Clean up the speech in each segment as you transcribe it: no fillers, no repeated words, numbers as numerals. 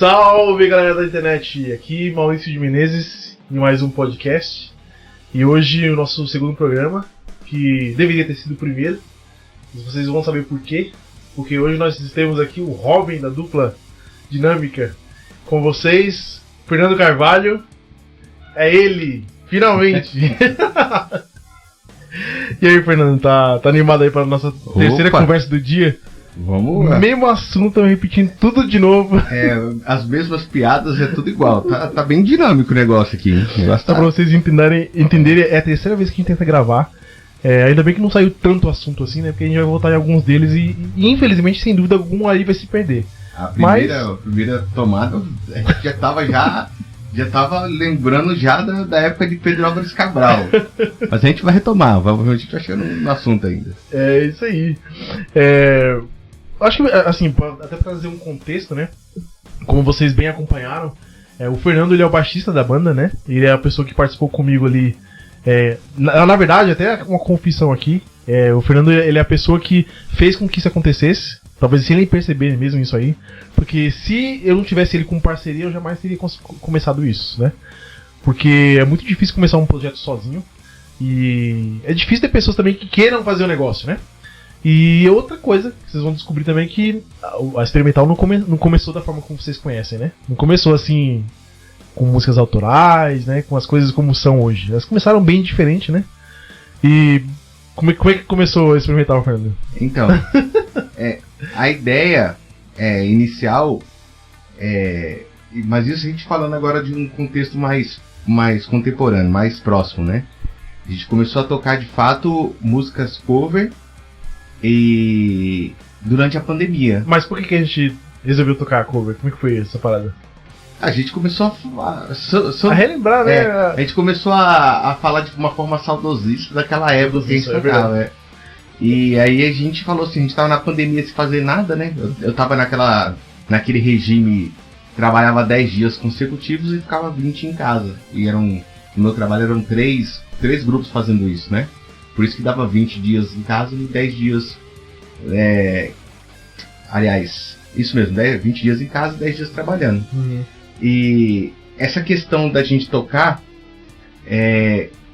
Salve, galera da internet! Aqui Maurício de Menezes em mais um podcast. E hoje o nosso segundo programa, que deveria ter sido o primeiro. Vocês vão saber por quê. Porque hoje nós temos aqui o Robin da dupla dinâmica com vocês, Fernando Carvalho. É ele, finalmente! E aí, Fernando, tá animado aí para a nossa terceira conversa do dia? Vamos lá. Mesmo assunto, repetindo tudo de novo. As mesmas piadas, é tudo igual. Tá bem dinâmico o negócio aqui. Só pra vocês entenderem, é a terceira vez que a gente tenta gravar. Ainda bem que não saiu tanto assunto assim, né? Porque a gente vai voltar em alguns deles e infelizmente, sem dúvida alguma, aí vai se perder. A primeira tomada, a gente já tava lembrando da época de Pedro Álvares Cabral. Mas a gente vai retomar, a gente tá chegando no assunto ainda. É isso aí. Acho que, assim, até pra trazer um contexto, né? Como vocês bem acompanharam, o Fernando, ele é o baixista da banda, né? Ele é a pessoa que participou comigo ali. Na verdade, até uma confissão aqui, o Fernando, ele é a pessoa que fez com que isso acontecesse. Talvez sem ele perceber mesmo isso aí. Porque se eu não tivesse ele como parceria, eu jamais teria começado isso, né? Porque é muito difícil começar um projeto sozinho. E é difícil ter pessoas também que queiram fazer o negócio, né? E outra coisa que vocês vão descobrir também é que a Experimental não começou da forma como vocês conhecem, né? Não começou assim, com músicas autorais, né? Com as coisas como são hoje. Elas começaram bem diferente, né? E como é que começou a Experimental, Fernando? Então, a ideia inicial, mas isso a gente falando agora de um contexto mais contemporâneo, mais próximo, né? A gente começou a tocar de fato músicas cover e durante a pandemia. Mas por que a gente resolveu tocar cover? Como é que foi essa parada? A gente começou a relembrar, né? A gente começou a falar de uma forma saudosista daquela época que a gente tocava. E aí a gente falou assim, a gente tava na pandemia sem fazer nada, né? Eu tava naquele regime, trabalhava 10 dias consecutivos e ficava 20 em casa. E no meu trabalho eram três grupos fazendo isso, né? Por isso que dava 20 dias em casa e 10 dias... aliás, isso mesmo, 20 dias em casa e 10 dias trabalhando. Uhum. E essa questão da gente tocar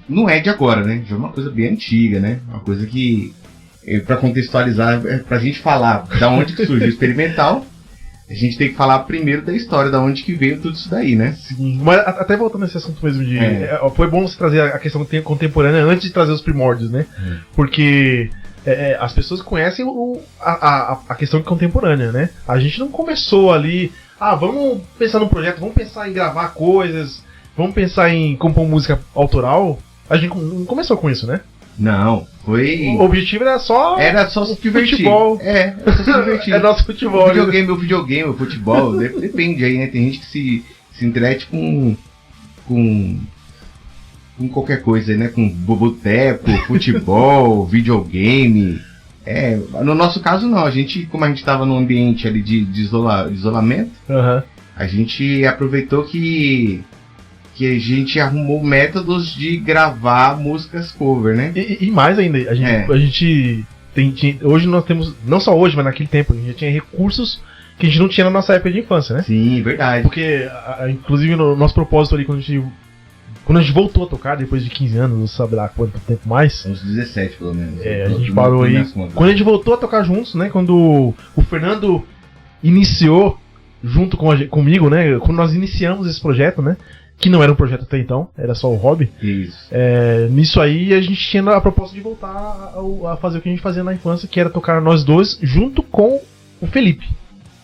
não é de agora, né? Já é uma coisa bem antiga, né? Uma coisa que, pra contextualizar, pra gente falar da onde que surgiu o Experimental, a gente tem que falar primeiro da história, da onde que veio tudo isso daí, né? Sim, mas até voltando nesse assunto mesmo de... foi bom você trazer a questão contemporânea antes de trazer os primórdios, né? Porque as pessoas conhecem a questão contemporânea, né? A gente não começou ali... vamos pensar num projeto, vamos pensar em gravar coisas, vamos pensar em compor música autoral. A gente não começou com isso, né? Não, foi... O objetivo era só se divertir. Futebol. Era só se divertir. É nosso futebol. O videogame, o futebol, depende aí, né? Tem gente que se entrete com qualquer coisa, né? Com boteco, futebol, videogame. No nosso caso não, como a gente estava num ambiente ali de isolamento, a gente aproveitou que a gente arrumou métodos de gravar músicas cover, né? E mais ainda, a gente hoje nós temos, não só hoje, mas naquele tempo, a gente já tinha recursos que a gente não tinha na nossa época de infância, né? Sim, verdade. Porque, inclusive, no nosso propósito ali, quando a gente voltou a tocar, depois de 15 anos, não sabe lá quanto tempo mais. Uns 17, pelo menos. A gente parou aí. Quando a gente voltou a tocar juntos, né? Quando o Fernando iniciou, junto comigo, né? Quando nós iniciamos esse projeto, né? Que não era um projeto até então, era só o hobby. Isso. Nisso aí, a gente tinha a proposta de voltar a fazer o que a gente fazia na infância, que era tocar nós dois, junto com o Felipe.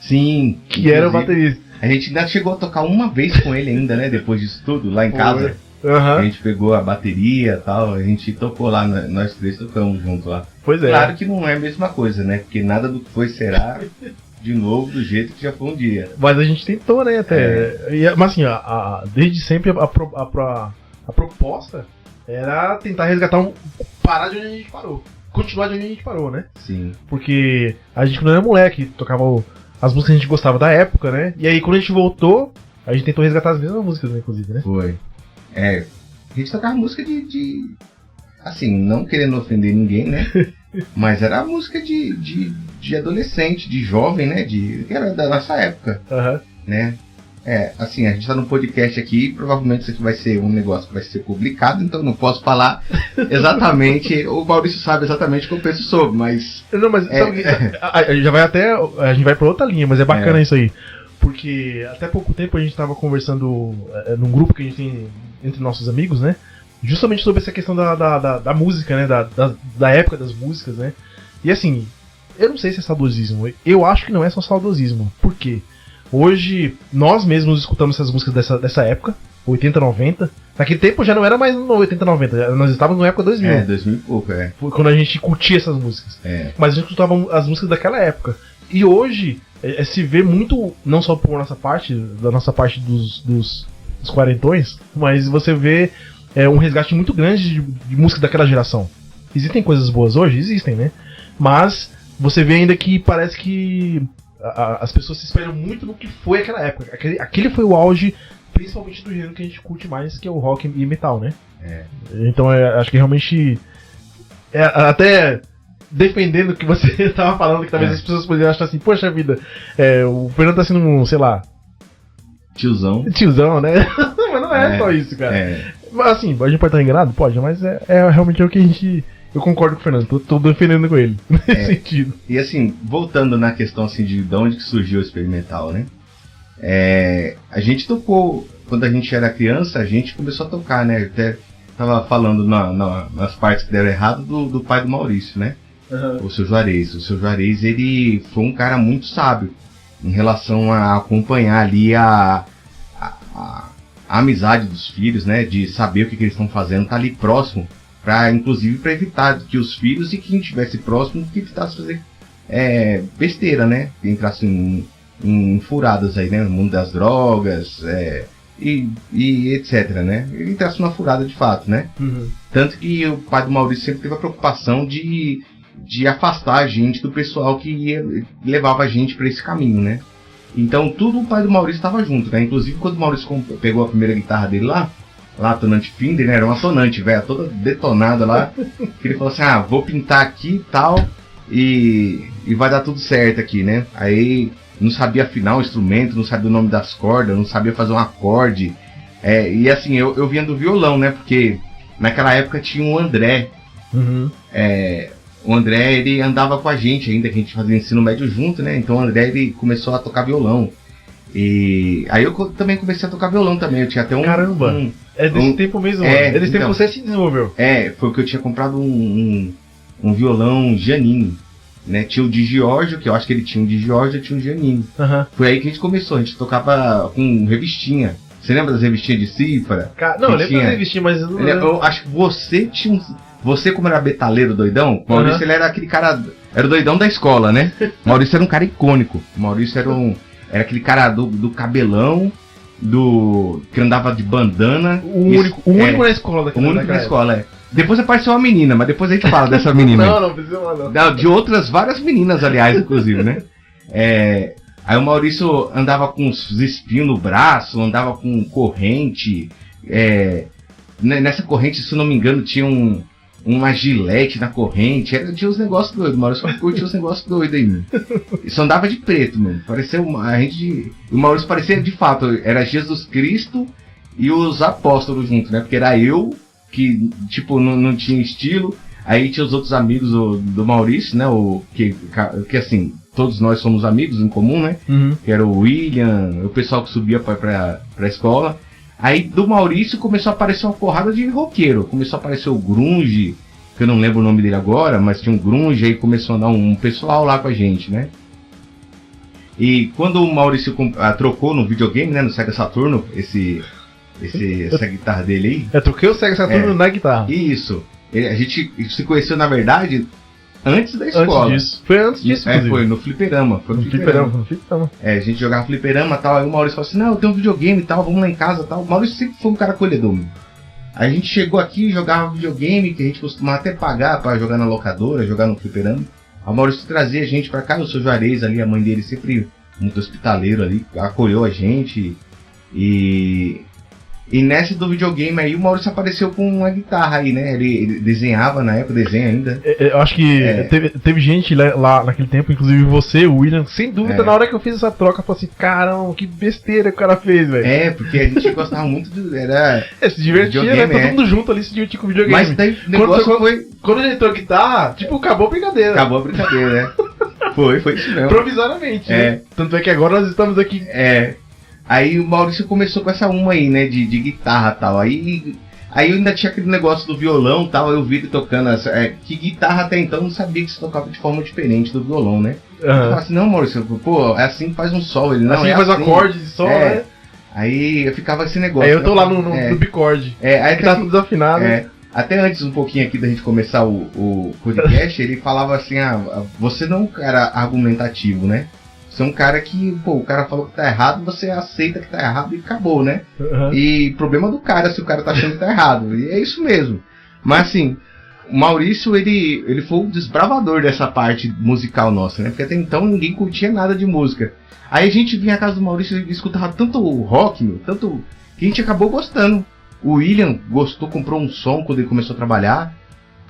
Sim. Que era o baterista. A gente ainda chegou a tocar uma vez com ele ainda, né? Depois disso tudo, lá em casa. A gente pegou a bateria e tal, a gente tocou lá, nós três tocamos junto lá. Pois é. Claro que não é a mesma coisa, né? Porque nada do que foi será de novo do jeito que já foi um dia. Mas a gente tentou, né? Até. Mas assim, desde sempre a proposta era tentar resgatar parar de onde a gente parou. Continuar de onde a gente parou, né? Sim. Porque a gente, quando era moleque, tocava as músicas que a gente gostava da época, né? E aí quando a gente voltou, a gente tentou resgatar as mesmas músicas, né, inclusive, né? Foi. A gente tocava música de assim, não querendo ofender ninguém, né? Mas era a música de adolescente, de jovem, né? Que era da nossa época, né? Assim, a gente tá no podcast aqui, provavelmente isso aqui vai ser um negócio que vai ser publicado, então não posso falar exatamente, o Maurício sabe exatamente o que eu penso sobre, mas... Não, mas sabe, já vai até, a gente vai pra outra linha, mas é bacana isso aí, porque até pouco tempo a gente tava conversando num grupo que a gente tem entre nossos amigos, né, justamente sobre essa questão da música, né, da época das músicas, né, e assim, eu não sei se é saudosismo, eu acho que não é só saudosismo, por quê? Hoje, nós mesmos escutamos essas músicas dessa época, 80, 90. Naquele tempo já não era mais no 80, 90, nós estávamos na época 2000. 2000 e pouco, Foi quando a gente curtia essas músicas. Mas a gente escutava as músicas daquela época. E hoje, se vê muito, não só por nossa parte, da nossa parte dos quarentões, mas você vê um resgate muito grande de música daquela geração. Existem coisas boas hoje? Existem, né? Mas você vê ainda que parece que as pessoas se espelham muito no que foi aquela época. Aquele foi o auge, principalmente do gênero que a gente curte mais, que é o rock e metal, né? Então acho que realmente até defendendo o que você estava falando, que talvez as pessoas poderiam achar assim, poxa vida, o Fernando tá sendo um, sei lá, tiozão, né? Mas não é só isso, cara. Assim, a gente pode estar enganado? Pode, mas realmente é o que a gente... Eu concordo com o Fernando, tô defendendo com ele, nesse sentido. E assim, voltando na questão assim, de onde que surgiu o experimental, né? A gente tocou, quando a gente era criança, a gente começou a tocar, né? Até tava falando nas partes que deram errado do pai do Maurício, né? O seu Juarez. O seu Juarez, ele foi um cara muito sábio em relação a acompanhar ali a amizade dos filhos, né? De saber o que eles estão fazendo, tá ali próximo. Inclusive para evitar que os filhos e quem estivesse próximo que evitasse fazer besteira, né? Que entrasse em furadas aí, né? No mundo das drogas e etc, né? Ele entrasse numa furada de fato, né? Tanto que o pai do Maurício sempre teve a preocupação de afastar a gente do pessoal que levava a gente para esse caminho, né? Então tudo o pai do Maurício estava junto, né? Inclusive quando o Maurício pegou a primeira guitarra dele lá, a tonante Fender, né? Era uma tonante, velho, toda detonada lá. Que ele falou assim, vou pintar aqui e tal, e vai dar tudo certo aqui, né? Aí não sabia afinar o instrumento, não sabia o nome das cordas, não sabia fazer um acorde. E assim, eu vinha do violão, né? Porque naquela época tinha o André. O André, ele andava com a gente ainda, que a gente fazia ensino médio junto, né? Então o André, ele começou a tocar violão. E aí eu também comecei a tocar violão também, eu tinha até Caramba! É desse tempo mesmo, mano. É desse tempo que você se desenvolveu. Foi que eu tinha comprado um violão Giannini, né? Tinha o de Giorgio, que eu acho que ele tinha um de Giorgio, eu tinha um Giannini. Foi aí que a gente começou, a gente tocava com revistinha. Você lembra das revistinhas de cifra? Não, eu lembro das revistinhas, mas eu não lembro. Eu acho que você tinha Você, como era betaleiro doidão, Maurício ele era aquele cara... Era o doidão da escola, né? Maurício era um cara icônico. Maurício era aquele cara do cabelão, que andava de bandana. O único na escola. O único na escola, Depois apareceu uma menina, mas depois a gente fala dessa menina. Não precisa falar não. De outras várias meninas, aliás, inclusive, né? Aí o Maurício andava com uns espinhos no braço, andava com corrente. Nessa corrente, se eu não me engano, tinha uma gilete na corrente. Tinha uns negócios doidos. O Maurício curtia uns negócios doidos aí, mano. Isso andava de preto, mano. Parecia o Maurício parecia, de fato, era Jesus Cristo e os apóstolos juntos, né? Porque era eu, que, tipo, não tinha estilo. Aí tinha os outros amigos do Maurício, né? Que assim, todos nós somos amigos em comum, né? Que era o William, o pessoal que subia pra escola. Aí do Maurício começou a aparecer uma porrada de roqueiro. Começou a aparecer o Grunge, que eu não lembro o nome dele agora, mas tinha um Grunge, aí começou a andar um pessoal lá com a gente, né? E quando o Maurício trocou no videogame, né? No Sega Saturno, essa guitarra dele aí. Eu troquei o Sega Saturno na guitarra. Isso. A gente se conheceu, na verdade, antes da escola. Foi antes disso, foi no fliperama. Foi no fliperama. A gente jogava fliperama e tal. Aí o Maurício falou assim, não, eu tenho um videogame e tal, vamos lá em casa e tal. O Maurício sempre foi um cara acolhedor, meu. Aí a gente chegou aqui, jogava videogame, que a gente costumava até pagar pra jogar na locadora, jogar no fliperama. Aí o Maurício trazia a gente pra cá, o seu Juarez ali, a mãe dele sempre muito hospitaleiro ali, acolheu a gente. E E nessa do videogame aí, o Maurício apareceu com uma guitarra aí, né? Ele desenhava na época, desenha ainda. Eu acho que teve gente lá naquele tempo, inclusive você, o William, sem dúvida, na hora que eu fiz essa troca, eu falei assim, caramba, que besteira que o cara fez, velho. Porque a gente gostava muito se divertia, né? Todo mundo junto ali se divertia com o videogame. Mas daí o negócio foi... Quando ele entrou a guitarra, tipo, acabou a brincadeira. Acabou a brincadeira, né? Foi isso mesmo. Provisoriamente, né? Tanto é que agora nós estamos aqui... Aí o Maurício começou com essa aí, né, de guitarra e tal. Aí eu ainda tinha aquele negócio do violão e tal, eu vi ele tocando que guitarra até então eu não sabia que se tocava de forma diferente do violão, né? Eu falei assim, não, Maurício, pô, é assim que faz um sol. Ele, não, assim faz um acorde de sol, né? Aí eu ficava esse negócio. Aí eu tô lá no bicorde. Aí que tá tudo desafinado. Até antes, um pouquinho aqui da gente começar o podcast, ele falava assim, você não é um cara argumentativo, né? Você é um cara que, pô, o cara falou que tá errado, você aceita que tá errado e acabou, né? E problema do cara se o cara tá achando que tá errado. E é isso mesmo. Mas assim, o Maurício, ele foi o desbravador dessa parte musical nossa, né? Porque até então ninguém curtia nada de música. Aí a gente vinha à casa do Maurício e escutava tanto rock, tanto que a gente acabou gostando. O William gostou, comprou um som quando ele começou a trabalhar.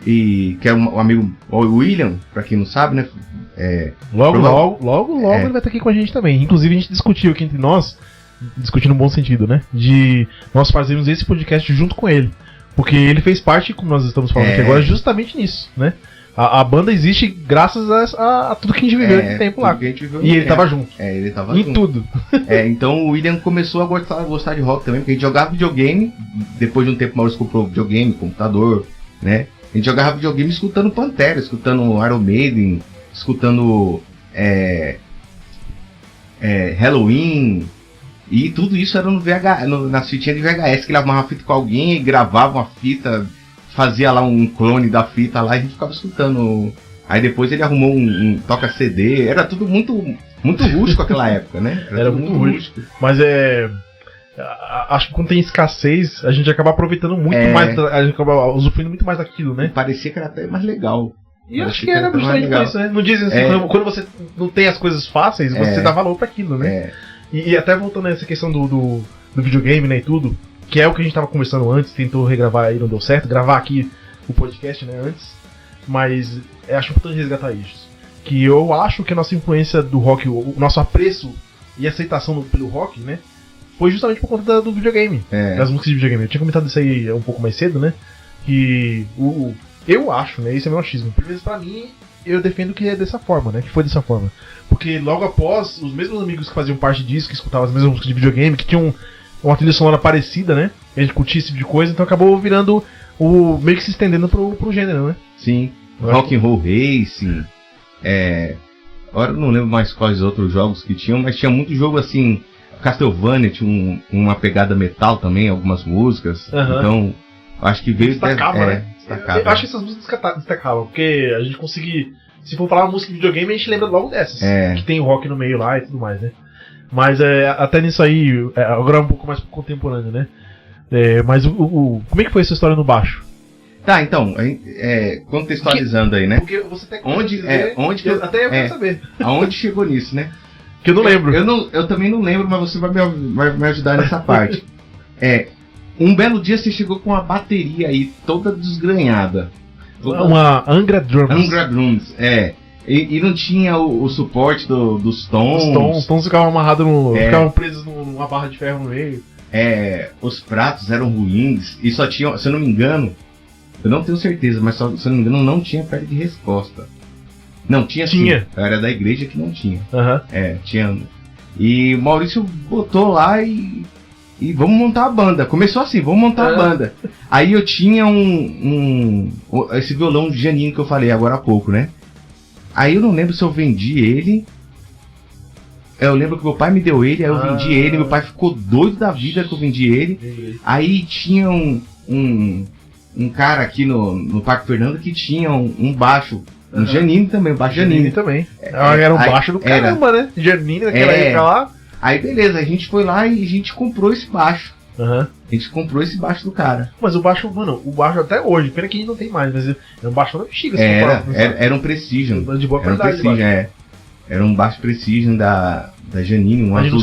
E que é um amigo, o William, pra quem não sabe, né? Logo ele vai estar aqui com a gente também. Inclusive a gente discutiu aqui entre nós, discutindo no bom sentido, né? De nós fazermos esse podcast junto com ele. Porque ele fez parte, como nós estamos falando aqui agora, justamente nisso, né? A banda existe graças a tudo que a gente viveu naquele tempo lá. E ele tava junto. Ele tava em junto. Tudo. Então o William começou a gostar de rock também, porque a gente jogava videogame. Depois de um tempo o Maurício comprou videogame, computador, né? A gente jogava videogame escutando Pantera, escutando Iron Maiden, escutando Halloween. E tudo isso era nas fitinhas de VHS, que ele arrumava uma fita com alguém, gravava uma fita, fazia lá um clone da fita lá e a gente ficava escutando. Aí depois ele arrumou um toca-CD, era tudo muito rústico naquela época, né? Era muito rústico. Mas acho que quando tem escassez, a gente acaba aproveitando muito mais, a gente acaba usufruindo muito mais daquilo, né? Parecia que era até mais legal. E acho que era justamente por isso, né? Não dizem assim, quando você não tem as coisas fáceis, você dá valor pra aquilo, né? E até voltando a essa questão do videogame, né, e tudo, que é o que a gente tava conversando antes, tentou regravar aí, não deu certo, gravar aqui o podcast, né, antes, mas acho importante resgatar isso. Que eu acho que a nossa influência do rock, o nosso apreço e aceitação pelo rock, né, foi justamente por conta do videogame, das músicas de videogame. Eu tinha comentado isso aí um pouco mais cedo, né, que eu acho, né, esse é meu achismo, pelo menos pra mim, eu defendo que é dessa forma, né, que foi dessa forma. Porque logo após, os mesmos amigos que faziam parte disso, que escutavam as mesmas músicas de videogame, que tinham uma trilha sonora parecida, né, a gente curtia esse tipo de coisa, então acabou virando meio que se estendendo pro gênero, né. Sim, Rock'n'Roll Racing, agora eu não lembro mais quais outros jogos que tinham, mas tinha muito jogo assim. Castlevania tinha uma pegada metal também, algumas músicas. Então, acho que veio... Destacava, né? Eu acho que essas músicas destacavam, porque a gente conseguia... Se for falar uma música de videogame, a gente lembra logo dessas. Que tem o rock no meio lá e tudo mais, né? Mas até nisso aí, agora é um pouco mais contemporâneo, né? Mas como é que foi essa história no baixo? Tá, então, contextualizando aí, né? Porque você até até eu quero saber. Aonde chegou nisso, né? Que eu não lembro. Eu também não lembro, mas você vai me ajudar nessa parte. Um belo dia você chegou com uma bateria aí toda desgranhada. Uma Angra Drums. Angra Drums, E não tinha o suporte dos tons. Os tons ficavam amarrados ficavam presos numa barra de ferro no meio. Os pratos eram ruins e só tinha, se eu não me engano, eu não tenho certeza, mas se eu não me engano, não tinha perna de resposta. Não, tinha sim. Era da igreja que não tinha. Tinha. E o Maurício botou lá e vamos montar a banda. Começou assim, vamos montar a banda. Aí eu tinha esse violão de Janine que eu falei agora há pouco, né? Aí eu não lembro se eu vendi ele. Eu lembro que meu pai me deu ele, aí eu vendi ele. Meu pai ficou doido da vida que eu vendi ele. Aí tinha um cara aqui no Parque Fernando que tinha um baixo. Um Janine também, um baixo Janine também. Era um baixo do caramba, né? Janine naquela época lá. Aí beleza, a gente foi lá e a gente comprou esse baixo. A gente comprou esse baixo do cara. Mas o baixo até hoje, pena que a gente não tem mais, mas era um baixo da bexiga. Era um Precision. De boa qualidade. Era um baixo Precision da Janine, um A gente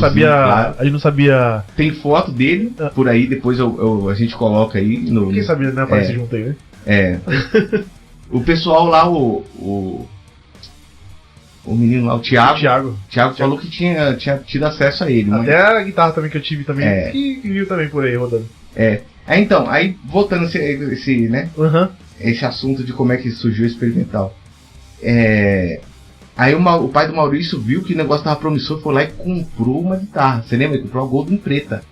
não sabia. Tem foto dele por aí, depois a gente coloca aí. Quem sabia, né? Aparece junto aí, né? É. O pessoal lá, o menino lá, o Thiago falou que tinha tido acesso a ele. Até a guitarra também que eu tive também, que viu também por aí rodando. Então, aí voltando esse né? Uhum. Esse assunto de como é que surgiu o experimental. Aí o pai do Maurício viu que o negócio tava promissor, foi lá e comprou uma guitarra. Você lembra? Ele comprou uma Golden preta.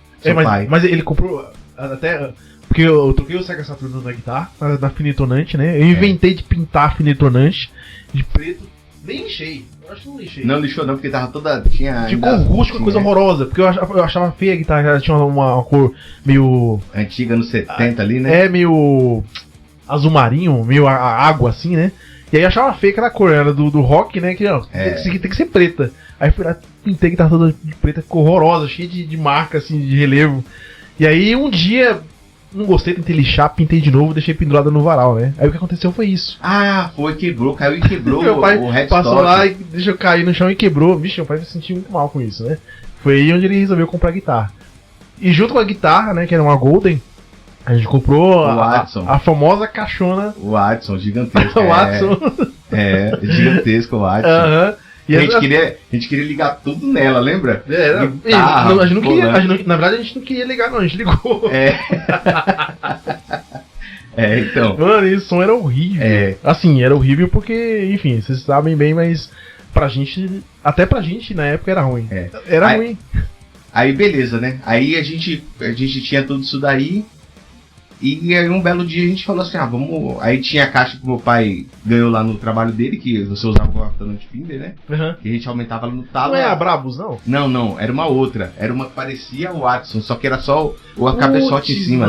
Mas ele comprou até... Porque eu troquei o Sega Saturno na guitarra, na finitonante, né? Eu inventei de pintar a finitonante de preto. Nem lixei. Eu acho que não lixei. Não lixou não, porque tava toda... Ficou rústico, coisa horrorosa. Porque eu achava feia a guitarra, ela tinha uma cor meio... Antiga, nos 70 ali, né? Meio azul marinho, meio água assim, né? E aí eu achava feia aquela cor, era do rock, né? Que tem que ser preta. Aí fui lá, pintei a guitarra toda de preta, ficou horrorosa, cheia de marca, assim, de relevo. E aí um dia... Não gostei, tentei lixar, pintei de novo, deixei pendurada no varal, né? Aí o que aconteceu foi isso. Caiu e quebrou meu pai o headstock. Passou lá e deixou cair no chão e quebrou. Vixe, meu pai se sentiu muito mal com isso, né? Foi aí onde ele resolveu comprar a guitarra. E junto com a guitarra, né, que era uma Golden, a gente comprou a famosa caixona. O Adson, gigantesco. O Adson. Gigantesco o Adson. Aham. A gente queria ligar tudo nela, lembra? A gente não queria, na verdade a gente não queria ligar não, a gente ligou. Então. Mano, esse som era horrível. Assim, era horrível porque, enfim, vocês sabem bem, mas pra gente, até pra gente na época era ruim. Era ruim. Aí beleza, né? Aí a gente tinha tudo isso daí. E aí um belo dia a gente falou assim, vamos... Aí tinha a caixa que meu pai ganhou lá no trabalho dele, que você usava o cortante Finder, né? Uhum. Que a gente aumentava lá no talo. Não é a Brabus, não? Não, era uma outra. Era uma que parecia o Watson, só que era só o cabeçote em cima,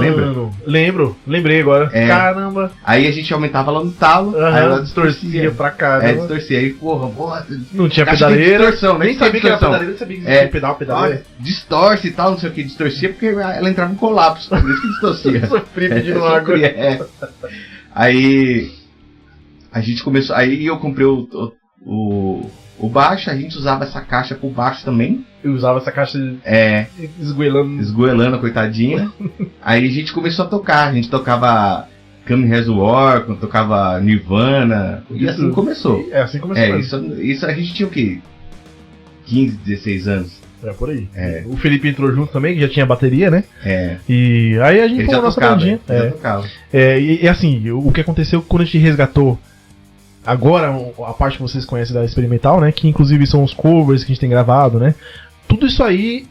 lembra? Lembrei agora. Caramba. Aí a gente aumentava lá no talo, aí ela distorcia pra caramba. Distorcia. Aí, porra... Não tinha pedaleira. Distorção, nem sabia que era pedaleira, nem sabia que existia pedaleira. Distorce e tal, não sei o que, distorcia, porque ela entrava em colapso, por isso que distorcia. Sofri pedindo água. Aí a gente começou. Aí eu comprei o baixo, a gente usava essa caixa por baixo também. Eu usava essa caixa esgoelando, coitadinha. Aí a gente começou a tocar. A gente tocava Come Has War, tocava Nirvana. E assim começou. Assim começou. Isso a gente tinha o quê? 15, 16 anos. Por aí. O Felipe entrou junto também, que já tinha bateria, né? E aí a gente pôs a nossa bandinha. E assim, o que aconteceu quando a gente resgatou agora a parte que vocês conhecem da experimental, né? Que inclusive são os covers que a gente tem gravado, né? Tudo isso aí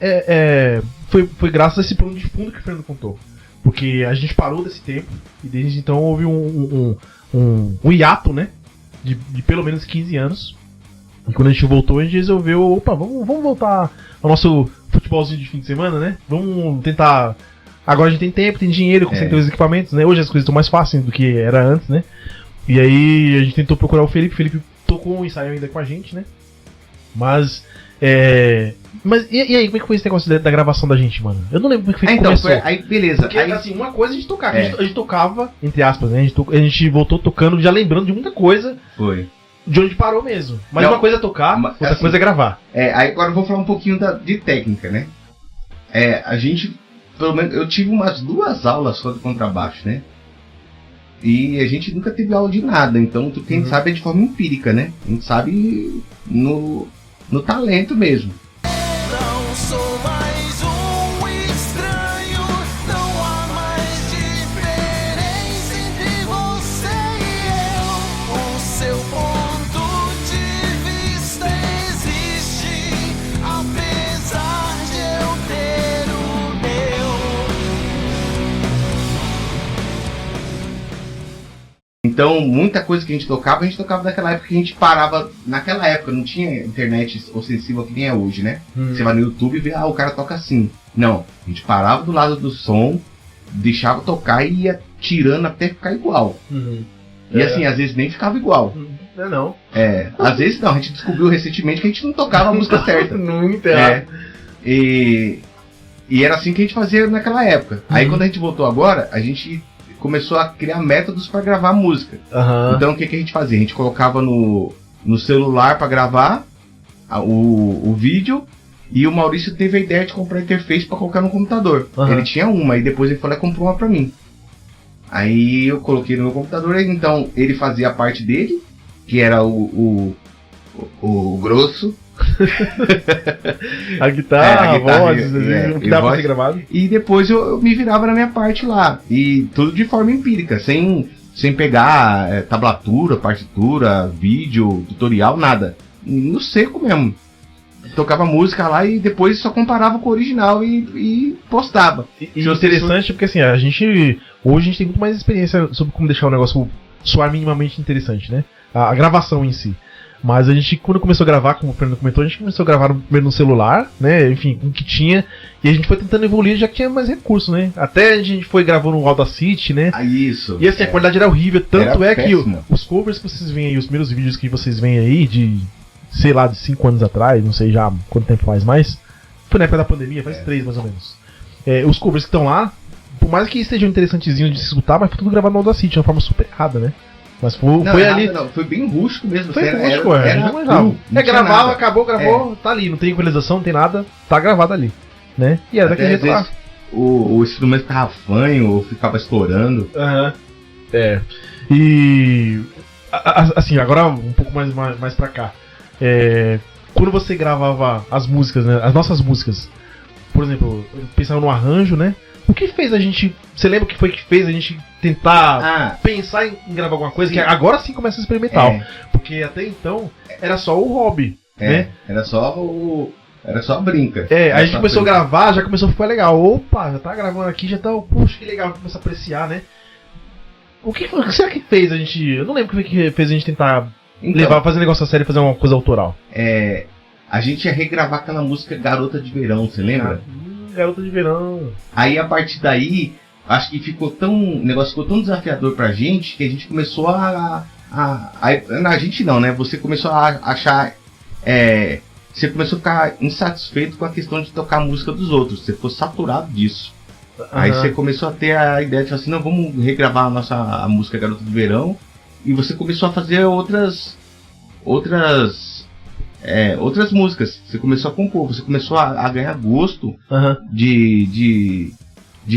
foi graças a esse plano de fundo que o Fernando contou. Porque a gente parou desse tempo e desde então houve um hiato, né? De pelo menos 15 anos. E quando a gente voltou, a gente resolveu, vamos voltar ao nosso futebolzinho de fim de semana, né? Vamos tentar... Agora a gente tem tempo, tem dinheiro, consegue ter os equipamentos, né? Hoje as coisas estão mais fáceis do que era antes, né? E aí a gente tentou procurar o Felipe tocou um ensaio ainda com a gente, né? Mas e aí, como é que foi esse negócio da gravação da gente, mano? Eu não lembro como é que foi que começou. Aí, beleza. Porque, assim, uma coisa a gente tocava, a gente tocava, entre aspas, né? A gente voltou tocando, já lembrando de muita coisa. Foi. De onde parou mesmo. Mas uma coisa é tocar, outra coisa é gravar. Aí agora eu vou falar um pouquinho de técnica, né? A gente, pelo menos, eu tive umas 2 aulas só de contrabaixo, né? E a gente nunca teve aula de nada, então quem sabe é de forma empírica, né? A gente sabe no talento mesmo. Não sou mais um estranho, não há mais diferença entre você e eu. O seu ponto de vista existe, apesar de eu ter o meu. Então, muita coisa que a gente tocava naquela época que a gente parava. Naquela época não tinha internet ostensiva que nem é hoje, né? Você vai no YouTube e vê, o cara toca assim. Não, a gente parava do lado do som, deixava tocar e ia tirando até ficar igual. E assim, às vezes nem ficava igual. Não. Às vezes não, a gente descobriu recentemente que a gente não tocava a música certa. Muito errado. E era assim que a gente fazia naquela época. Aí quando a gente voltou agora, a gente começou a criar métodos para gravar música. Então o que a gente fazia? A gente colocava no celular para gravar o vídeo. E o Maurício teve a ideia de comprar a interface pra colocar no computador. Uhum. Ele tinha uma, e depois ele foi lá e comprou uma pra mim. Aí eu coloquei no meu computador, então ele fazia a parte dele, que era o grosso. A guitarra, a voz, o que dá pra ser gravado. E depois eu me virava na minha parte lá. E tudo de forma empírica, sem pegar tablatura, partitura, vídeo, tutorial, nada. No seco mesmo. Tocava música lá e depois só comparava com o original e postava. E interessante porque assim, hoje a gente tem muito mais experiência sobre como deixar o negócio soar minimamente interessante, né? A gravação em si. Mas a gente, quando começou a gravar, como o Fernando comentou, a gente começou a gravar primeiro no celular, né? Enfim, com o que tinha. E a gente foi tentando evoluir, já que tinha mais recursos, né? Até a gente foi gravando no Audacity, né? Isso. E assim, a qualidade era horrível. Tanto era que os covers que vocês veem aí, os primeiros vídeos que vocês veem aí, de, sei lá, de 5 anos atrás, não sei já quanto tempo faz mais. Foi na época da pandemia, faz 3 mais ou menos. Os covers que estão lá, por mais que estejam interessantezinhos de se escutar, mas foi tudo gravado no Audacity, de uma forma super errada, né? Mas foi ali. Não, foi bem rústico mesmo. Foi rústico, gravava, acabou, gravou, tá ali, não tem equalização, não tem nada, tá gravado ali, né? E era daquele jeito lá. O instrumento ficava fanho ou ficava estourando. Aham. E. Assim, agora um pouco mais pra cá. Quando você gravava as músicas, né? As nossas músicas, por exemplo, pensava no arranjo, né? O que fez a gente. Você lembra o que foi que fez a gente tentar pensar em gravar alguma coisa? Sim. Que agora sim começa a experimental. Porque até então era só o hobby, né? Era só a brinca. Aí a gente começou a gravar, já começou a ficar legal. Opa, já tá gravando aqui, já tá. Puxa, que legal, começar a apreciar, né? O que será que fez a gente. Eu não lembro o que fez a gente tentar fazer negócio a sério e fazer uma coisa autoral. A gente ia regravar aquela música Garota de Verão, você lembra? Garota de Verão. Aí a partir daí, acho que o negócio ficou tão desafiador pra gente que a gente começou a gente não, né? Você começou a achar. Você começou a ficar insatisfeito com a questão de tocar a música dos outros. Você ficou saturado disso. Aí você começou a ter a ideia de falar assim, não, vamos regravar a música Garota de Verão. E você começou a fazer outras músicas. Você começou a compor, você começou a ganhar gosto de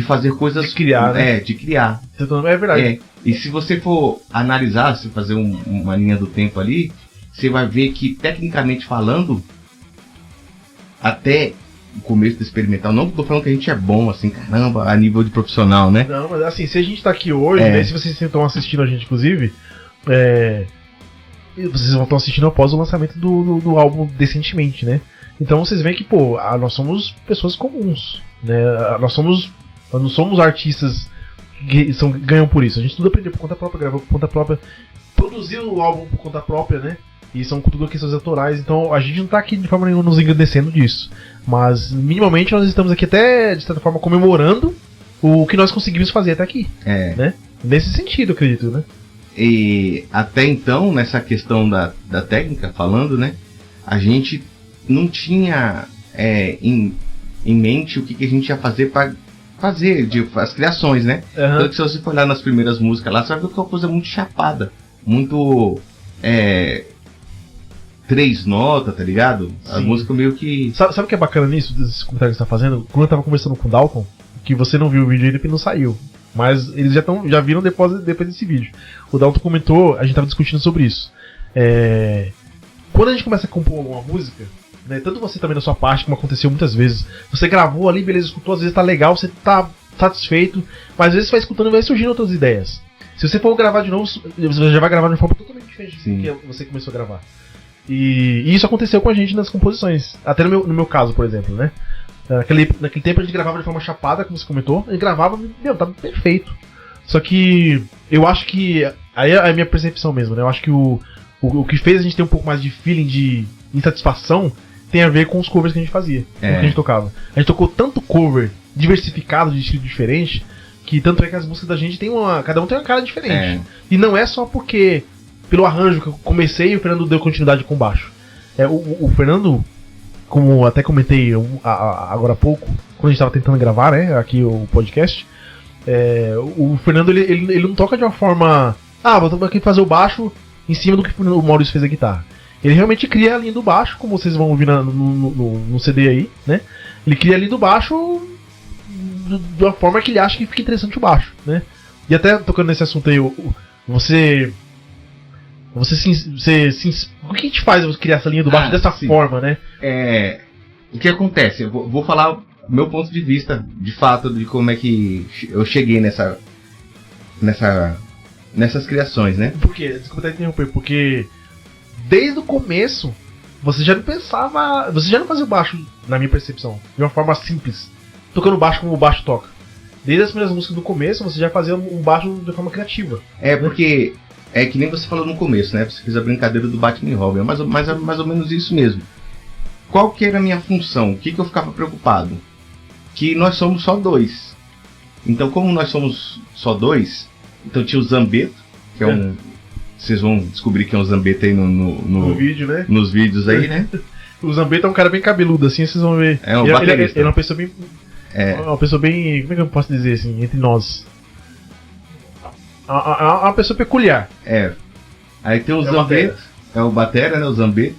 fazer coisas. De criar, né? De criar. É verdade. E se você for analisar, se fazer uma linha do tempo ali, você vai ver que, tecnicamente falando, até o começo do experimental, não tô falando que a gente é bom, assim, caramba, a nível de profissional, né? Não, mas assim, se a gente tá aqui hoje, né, se vocês estão assistindo a gente, inclusive, vocês vão estar assistindo após o lançamento do álbum Decentemente, né? Então vocês veem que, nós somos pessoas comuns, né? Nós não somos artistas que ganham por isso. A gente tudo aprendeu por conta própria, gravou por conta própria, produziu o álbum por conta própria, né? E são tudo questões autorais, então a gente não tá aqui de forma nenhuma nos engrandecendo disso. Mas minimamente nós estamos aqui até, de certa forma, comemorando o que nós conseguimos fazer até aqui. Né? Nesse sentido, acredito, né? E até então, nessa questão da técnica, falando, né? A gente não tinha em mente o que a gente ia fazer para fazer as criações, né? Então, se você for olhar nas primeiras músicas lá, você vai ver que é uma coisa muito chapada, muito 3 notas, tá ligado? A música meio que... Sabe o que é bacana nisso, desse comentário que você tá fazendo? Quando eu tava conversando com o Dalton, que você não viu o vídeo ainda porque não saiu, mas eles já viram depois desse vídeo. O Dalton comentou, a gente tava discutindo sobre isso. Quando a gente começa a compor uma música, né, tanto você também na sua parte, como aconteceu muitas vezes, você gravou ali, beleza, escutou, às vezes tá legal, você tá satisfeito, mas às vezes você vai escutando e vai surgindo outras ideias. Se você for gravar de novo, você já vai gravar de uma forma totalmente diferente do que você começou a gravar. E isso aconteceu com a gente nas composições. Até no meu caso, por exemplo, né? Naquele tempo a gente gravava de forma chapada, como você comentou, a gente gravava, tava perfeito. Só que eu acho que, aí é a minha percepção mesmo, né? Eu acho que o que fez a gente ter um pouco mais de feeling de insatisfação tem a ver com os covers que a gente fazia, com o que a gente tocava. A gente tocou tanto cover diversificado, de estilo diferente, que tanto é que as músicas da gente cada um tem uma cara diferente. E não é só porque, pelo arranjo que eu comecei e o Fernando deu continuidade com o baixo. O Fernando, como até comentei agora há pouco, quando a gente estava tentando gravar, né, aqui o podcast, o Fernando ele não toca de uma forma, vou aqui fazer o baixo em cima do que o Maurício fez a guitarra. ele realmente cria a linha do baixo, como vocês vão ouvir no CD aí, né? Ele cria a linha do baixo da forma que ele acha que fica interessante o baixo, né? E até tocando nesse assunto aí, você o que te faz criar essa linha do baixo dessa forma, né? O que acontece? Eu vou falar o meu ponto de vista, de fato, de como é que eu cheguei nessas criações, né? Por quê? Desculpa até interromper, porque desde o começo você já não pensava, você já não fazia o baixo, na minha percepção, de uma forma simples, tocando baixo como o baixo toca. Desde as primeiras músicas do começo você já fazia um baixo de forma criativa. Porque é que nem você falou no começo, né? Você fez a brincadeira do Batman e Robin, mais ou menos isso mesmo. Qual que era a minha função? O que eu ficava preocupado? Que nós somos só 2. Então, como nós somos só 2, então tinha o Zambeto, que é um... Vocês vão descobrir que é um Zambeto aí no vídeo, né? Nos vídeos aí, né? O Zambeto é um cara bem cabeludo, assim, vocês vão ver. É um ele é uma pessoa bem... Uma pessoa bem... Como é que eu posso dizer, assim, entre nós? É uma pessoa peculiar. Aí tem o Zambeto, é o batera, né? O Zambeto.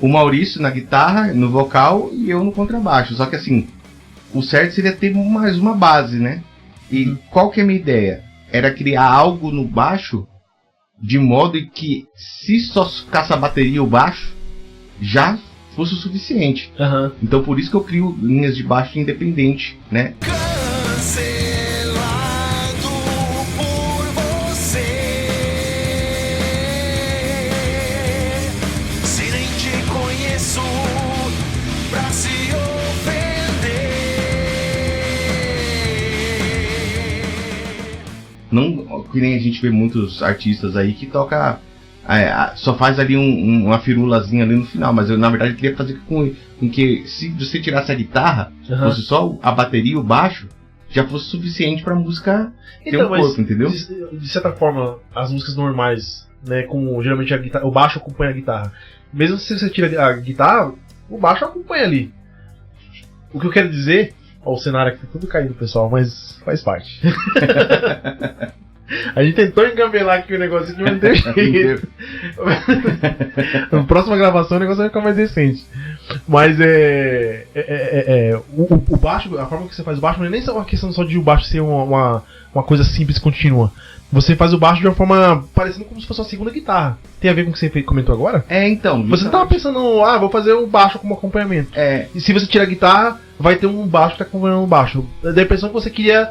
O Maurício na guitarra, no vocal, e eu no contrabaixo. Só que assim, o certo seria ter mais uma base, né? E qual que é a minha ideia? Era criar algo no baixo de modo que, se só ficasse a bateria e o baixo, já fosse o suficiente. Então por isso que eu crio linhas de baixo independente, né? Não que nem a gente vê muitos artistas aí que toca, só faz ali uma firulazinha ali no final, mas eu na verdade queria fazer com que, se você tirasse a guitarra, fosse só a bateria e o baixo, já fosse suficiente pra música ter um corpo, entendeu? De certa forma, as músicas normais, né, como geralmente o baixo acompanha a guitarra, mesmo se você tira a guitarra, o baixo acompanha ali. O que eu quero dizer... Ó, o cenário aqui tá tudo caído, pessoal, mas faz parte. A gente tentou engambelar aqui o negócio que não deu jeito. Na próxima gravação o negócio vai ficar mais decente. Mas o baixo, a forma que você faz o baixo não é nem só uma questão só de o baixo ser uma coisa simples e contínua. Você faz o baixo de uma forma parecendo como se fosse uma segunda guitarra. Tem a ver com o que você comentou agora? Então. Você não tava pensando, vou fazer o baixo como acompanhamento. E se você tira a guitarra, vai ter um baixo que tá acompanhando o baixo. Dá a impressão que você queria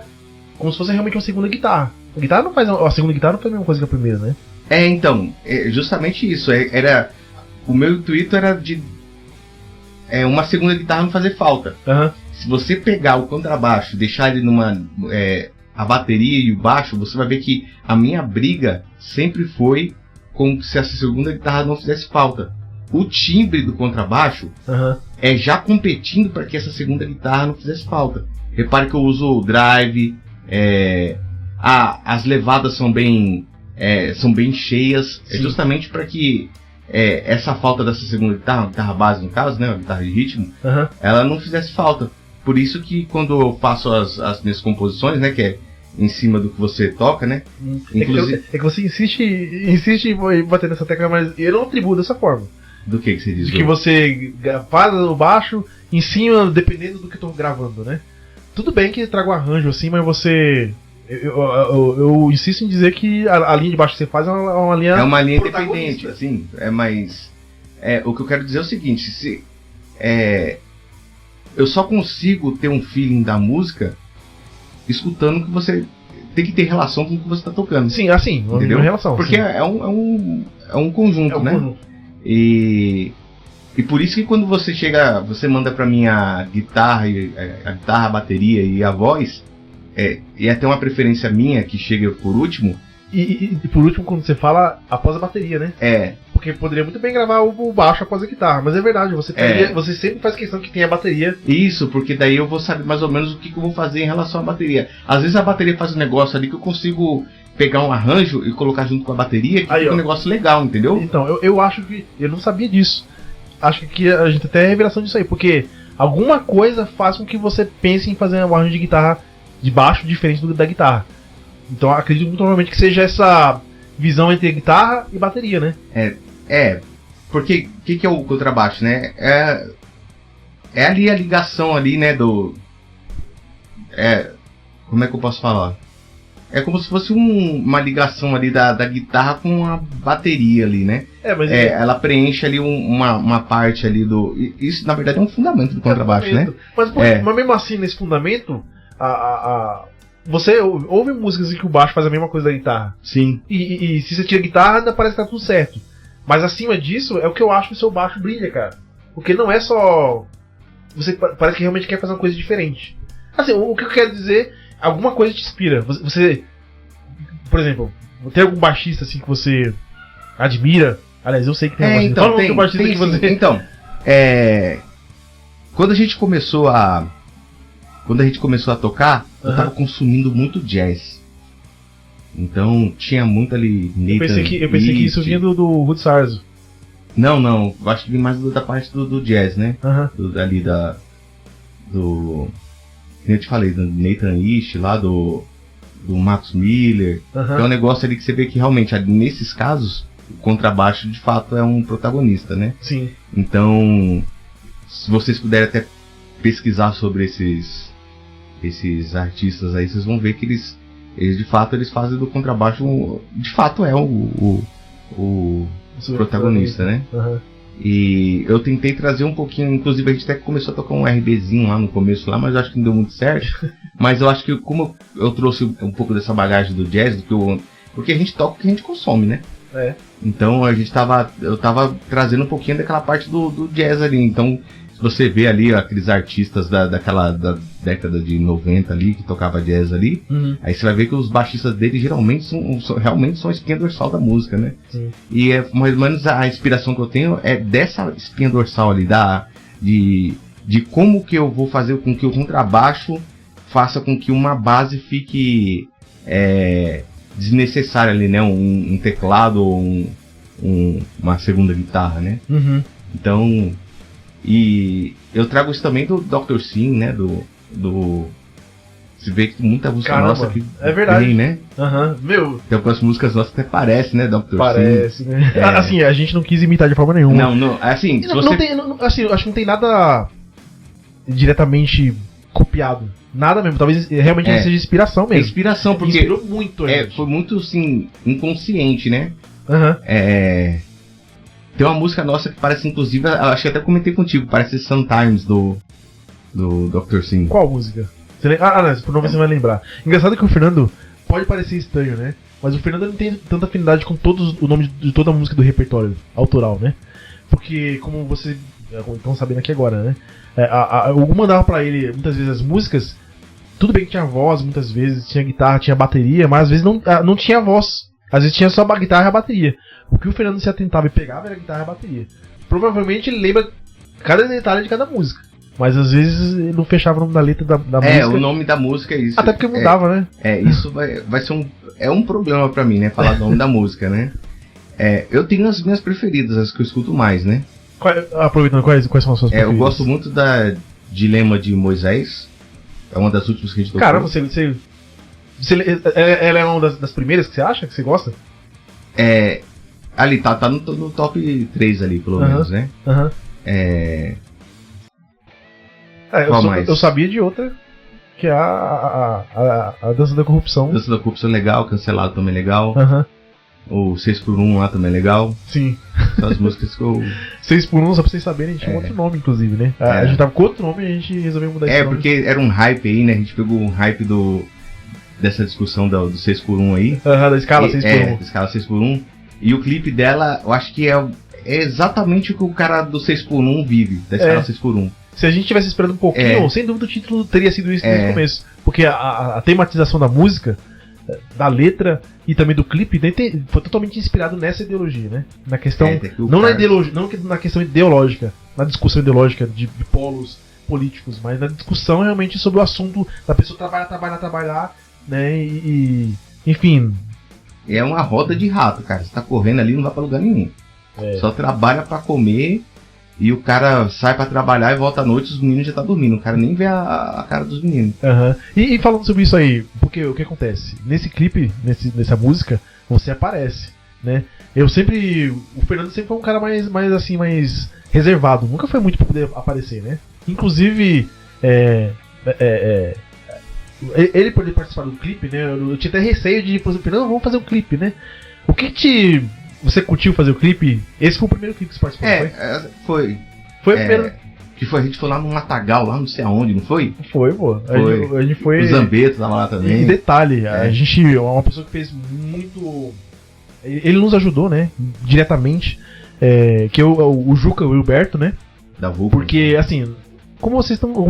como se fosse realmente uma segunda guitarra. A guitarra não faz, a segunda guitarra não faz a mesma coisa que a primeira, né? Então, justamente isso. O meu intuito era de uma segunda guitarra não fazer falta. Se você pegar o contrabaixo e deixar ele numa... a bateria e o baixo, você vai ver que a minha briga sempre foi como se essa segunda guitarra não fizesse falta. O timbre do contrabaixo é já competindo para que essa segunda guitarra não fizesse falta. Repare que eu uso o drive, as levadas são bem cheias, justamente para que essa falta dessa segunda guitarra base no caso, né, a guitarra de ritmo, ela não fizesse falta. Por isso que quando eu faço as minhas composições, né, que é em cima do que você toca, né? Inclusive... É que você insiste em bater nessa tecla, mas eu não atribuo dessa forma. Do que você diz? De que você faz o baixo em cima, dependendo do que eu tô gravando, né? Tudo bem que traga um arranjo assim, mas você... Eu insisto em dizer que a linha de baixo que você faz é uma linha... É uma linha independente, assim. Mas... o que eu quero dizer é o seguinte, eu só consigo ter um feeling da música escutando que você tem que ter relação com o que você está tocando. Sim, assim, entendeu? Uma relação. Porque é um conjunto, né? Conjunto. E por isso que quando você manda pra mim a guitarra, a bateria e a voz, e até uma preferência minha que chega por último. E por último, quando você fala após a bateria, né? Porque poderia muito bem gravar o baixo após a guitarra, mas é verdade, você sempre faz questão que tenha a bateria. Isso, porque daí eu vou saber mais ou menos o que eu vou fazer em relação à bateria. Às vezes a bateria faz um negócio ali que eu consigo pegar um arranjo e colocar junto com a bateria, que fica um negócio legal, entendeu? Então, eu acho que... Eu não sabia disso. Acho que a gente tem até revelação disso aí, porque alguma coisa faz com que você pense em fazer um arranjo de guitarra de baixo diferente da guitarra. Então acredito muito provavelmente que seja visão entre guitarra e bateria, né? Porque o que é o contrabaixo, né? É ali a ligação ali, né, como é que eu posso falar? É como se fosse uma ligação ali da guitarra com a bateria ali, né? Ela preenche ali uma parte ali do... Isso, na verdade, é um fundamento do contrabaixo, né? Mas mesmo assim, nesse fundamento, você ouve músicas em que o baixo faz a mesma coisa da guitarra. Sim. E se você tira a guitarra, ainda parece que tá tudo certo. Mas acima disso, é o que eu acho que o seu baixo brilha, cara. Porque não é só... Você parece que realmente quer fazer uma coisa diferente. Assim, o que eu quero dizer... Alguma coisa te inspira. Você, por exemplo, tem algum baixista assim que você admira? Aliás, eu sei que tem um baixista. Fala um baixista que você... Então, quando a gente começou a tocar, eu tava consumindo muito jazz. Então, tinha muito ali... Eu pensei que isso vinha do Rudy Sarzo. Não. Eu acho que vinha mais da parte do jazz, né? Ali do... Como eu te falei, do Nathan East, lá do Max Miller. É um negócio ali que você vê que realmente, nesses casos, o contrabaixo de fato é um protagonista, né? Sim. Então, se vocês puderem até pesquisar sobre esses artistas aí, vocês vão ver que eles de fato eles fazem do contrabaixo, de fato é o protagonista, né? E eu tentei trazer um pouquinho, inclusive a gente até começou a tocar um RBzinho lá no começo lá, mas eu acho que não deu muito certo. Mas eu acho que como eu trouxe um pouco dessa bagagem do jazz, porque a gente toca o que a gente consome, né? Então eu tava trazendo um pouquinho daquela parte do jazz ali. Então, se você vê ali aqueles artistas da década de 90 ali, que tocava jazz ali, aí você vai ver que os baixistas dele geralmente realmente são a espinha dorsal da música, né? Sim. E mais ou menos a inspiração que eu tenho é dessa espinha dorsal ali, de como que eu vou fazer com que o contrabaixo faça com que uma base fique desnecessária ali, né? Um teclado ou uma segunda guitarra, né? Então... E eu trago isso também do Dr. Sim, né? Você vê que muita música nossa que é verdade. Tem, né? Meu... Tem algumas músicas nossas que até parece, né, Dr. Sim? Parece, né? Assim, a gente não quis imitar de forma nenhuma. Não, assim... assim, eu acho que não tem nada diretamente copiado. Nada mesmo, talvez realmente seja inspiração mesmo. Inspiração, porque... Inspirou muito, foi muito, assim, inconsciente, né? Tem uma música nossa que parece, inclusive, eu acho que até comentei contigo, parece Sometimes do Dr. Sim. Qual música? Não, por nome você vai lembrar. Engraçado que o Fernando pode parecer estranho, né? Mas o Fernando não tem tanta afinidade com o nome de toda a música do repertório autoral, né? Porque, como vocês estão sabendo aqui agora, né? Eu mandava pra ele, muitas vezes, as músicas. Tudo bem que tinha voz, muitas vezes, tinha guitarra, tinha bateria, mas às vezes não tinha voz. Às vezes tinha só a guitarra e a bateria. O que o Fernando se atentava e pegava era a guitarra e a bateria. Provavelmente ele lembra cada detalhe de cada música. Mas às vezes ele não fechava o nome da letra da música. O nome da música é isso. Até porque mudava, né? Isso vai ser um problema pra mim, né? Falar o nome da música, né? Eu tenho as minhas preferidas, as que eu escuto mais, né? Aproveitando, quais são as suas preferidas? Eu gosto muito da Dilema de Moisés. É uma das últimas que a gente tocou. Cara, ela é uma das primeiras que você acha? Que você gosta? Ali, tá no top 3 ali, pelo menos, né? Eu sabia de outra, que é a Dança da Corrupção. Dança da Corrupção é legal, Cancelado também é legal. O 6x1 lá também é legal. Sim. São as músicas que eu... 6x1, só pra vocês saberem, tinha outro nome, inclusive, né? A gente tava com outro nome e a gente resolveu mudar esse nome. Porque era um hype aí, né? A gente pegou um hype dessa discussão do 6x1 aí. Da escala 6x1. Da escala 6x1. E o clipe dela, eu acho que é exatamente o que o cara do 6x1 vive, da escala 6x1. Se a gente tivesse esperando um pouquinho, sem dúvida o título teria sido isso desde o começo. Porque a tematização da música, da letra e também do clipe foi totalmente inspirado nessa ideologia, né? Na questão. Não na questão ideológica, na discussão ideológica de polos políticos, mas na discussão realmente sobre o assunto da pessoa trabalhar, né? Enfim. É uma roda de rato, cara. Você tá correndo ali e não vai pra lugar nenhum. Só trabalha pra comer e o cara sai pra trabalhar e volta à noite e os meninos já tá dormindo. O cara nem vê a cara dos meninos. E falando sobre isso aí, porque o que acontece? Nesse clipe, nessa música, você aparece. né? O Fernando sempre foi um cara mais reservado, nunca foi muito pra poder aparecer, né? Inclusive, ele poder participar do clipe, né? Eu tinha até receio de, por exemplo, Fernando, vamos fazer um clipe, né? O que você curtiu fazer o clipe? Esse foi o primeiro clipe que você participou, foi? Foi o primeiro. Que foi, a gente foi lá no Matagal, lá não sei aonde, não foi? Foi, pô. A gente foi. O Zambeto tava lá também. E detalhe, a gente é uma pessoa que fez muito. Ele nos ajudou, né? Diretamente. Que é o Juca, o Hilberto, né? Da Vulca. Porque, assim, como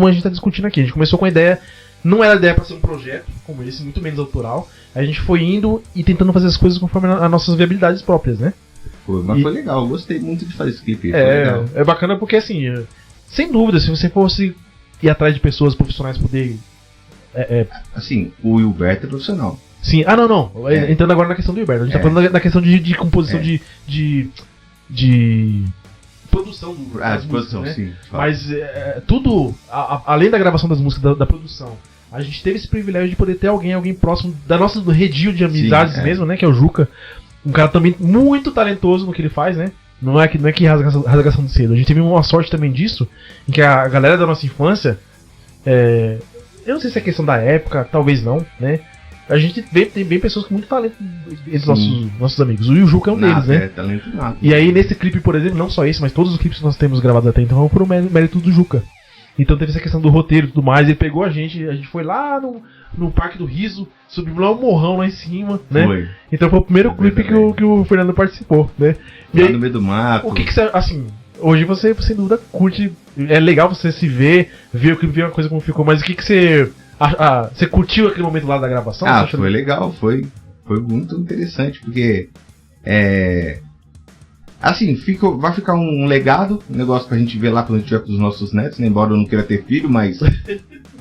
a gente tá discutindo aqui, a gente começou com a ideia. Não era ideia pra ser um projeto como esse, muito menos autoral. A gente foi indo e tentando fazer as coisas conforme as nossas viabilidades próprias, né? Mas foi legal, eu gostei muito de fazer esse clipe. Legal. É bacana porque, assim, sem dúvida, se você fosse ir atrás de pessoas profissionais poder. Assim, o Hilberto é profissional. Sim, não. Entrando agora na questão do Hilberto. A gente tá falando da questão de composição de produção das produção, músicas, né? sim. Mas tudo, além da gravação das músicas, da produção, a gente teve esse privilégio de poder ter alguém próximo da nossa redil de amizades mesmo, né? Que é o Juca. Um cara também muito talentoso no que ele faz, né? Não é que rasgação de cedo. A gente teve uma sorte também disso, em que a galera da nossa infância, eu não sei se é questão da época, talvez não, né? A gente tem bem pessoas com muito talento entre nossos amigos. O Juca é um deles, né? Talento nato. E aí nesse clipe, por exemplo, não só esse, mas todos os clipes que nós temos gravados até então vão pro mérito do Juca. Então teve essa questão do roteiro e tudo mais, ele pegou a gente foi lá no Parque do Riso, subimos lá um morrão lá em cima, né? Foi. Então foi o primeiro clipe que o Fernando participou, né? E Lá aí, no meio do mato. o que você, assim, hoje você sem dúvida curte, é legal você se ver o clipe, ver uma coisa como ficou, mas o que você... você curtiu aquele momento lá da gravação? Foi legal, foi muito interessante, porque assim, vai ficar um legado, um negócio pra gente ver lá quando a gente tiver pros nossos netos, né? Embora eu não queira ter filho, mas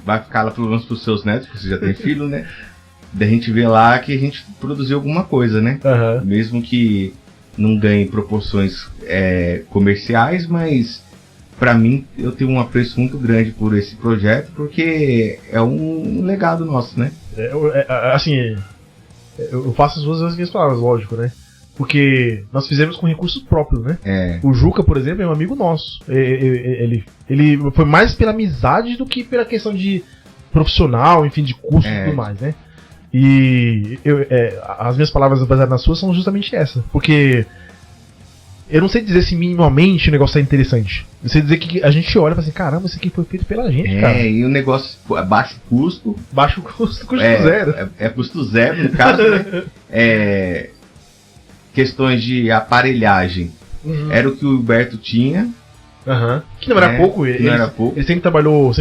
vai ficar lá pelo menos pros seus netos, porque você já tem filho, né? Da gente ver lá que a gente produziu alguma coisa, né? Uhum. Mesmo que não ganhe proporções comerciais, mas pra mim eu tenho um apreço muito grande por esse projeto, porque é um legado nosso, né? Assim, eu faço as duas minhas palavras, lógico, né? Porque nós fizemos com recursos próprios, né? O Juca, por exemplo, é um amigo nosso. Ele foi mais pela amizade do que pela questão de profissional, enfim, de custo e tudo mais, né? E as minhas palavras baseadas nas suas são justamente essa. Porque eu não sei dizer se minimamente o negócio é interessante. Eu sei dizer que a gente olha e fala assim, caramba, isso aqui foi feito pela gente, cara. E o negócio é baixo custo. Baixo custo zero. É custo zero, no caso, né? Questões de aparelhagem. Era o que o Hilberto tinha. Que não era pouco. Não era pouco. Ele sempre trabalhou,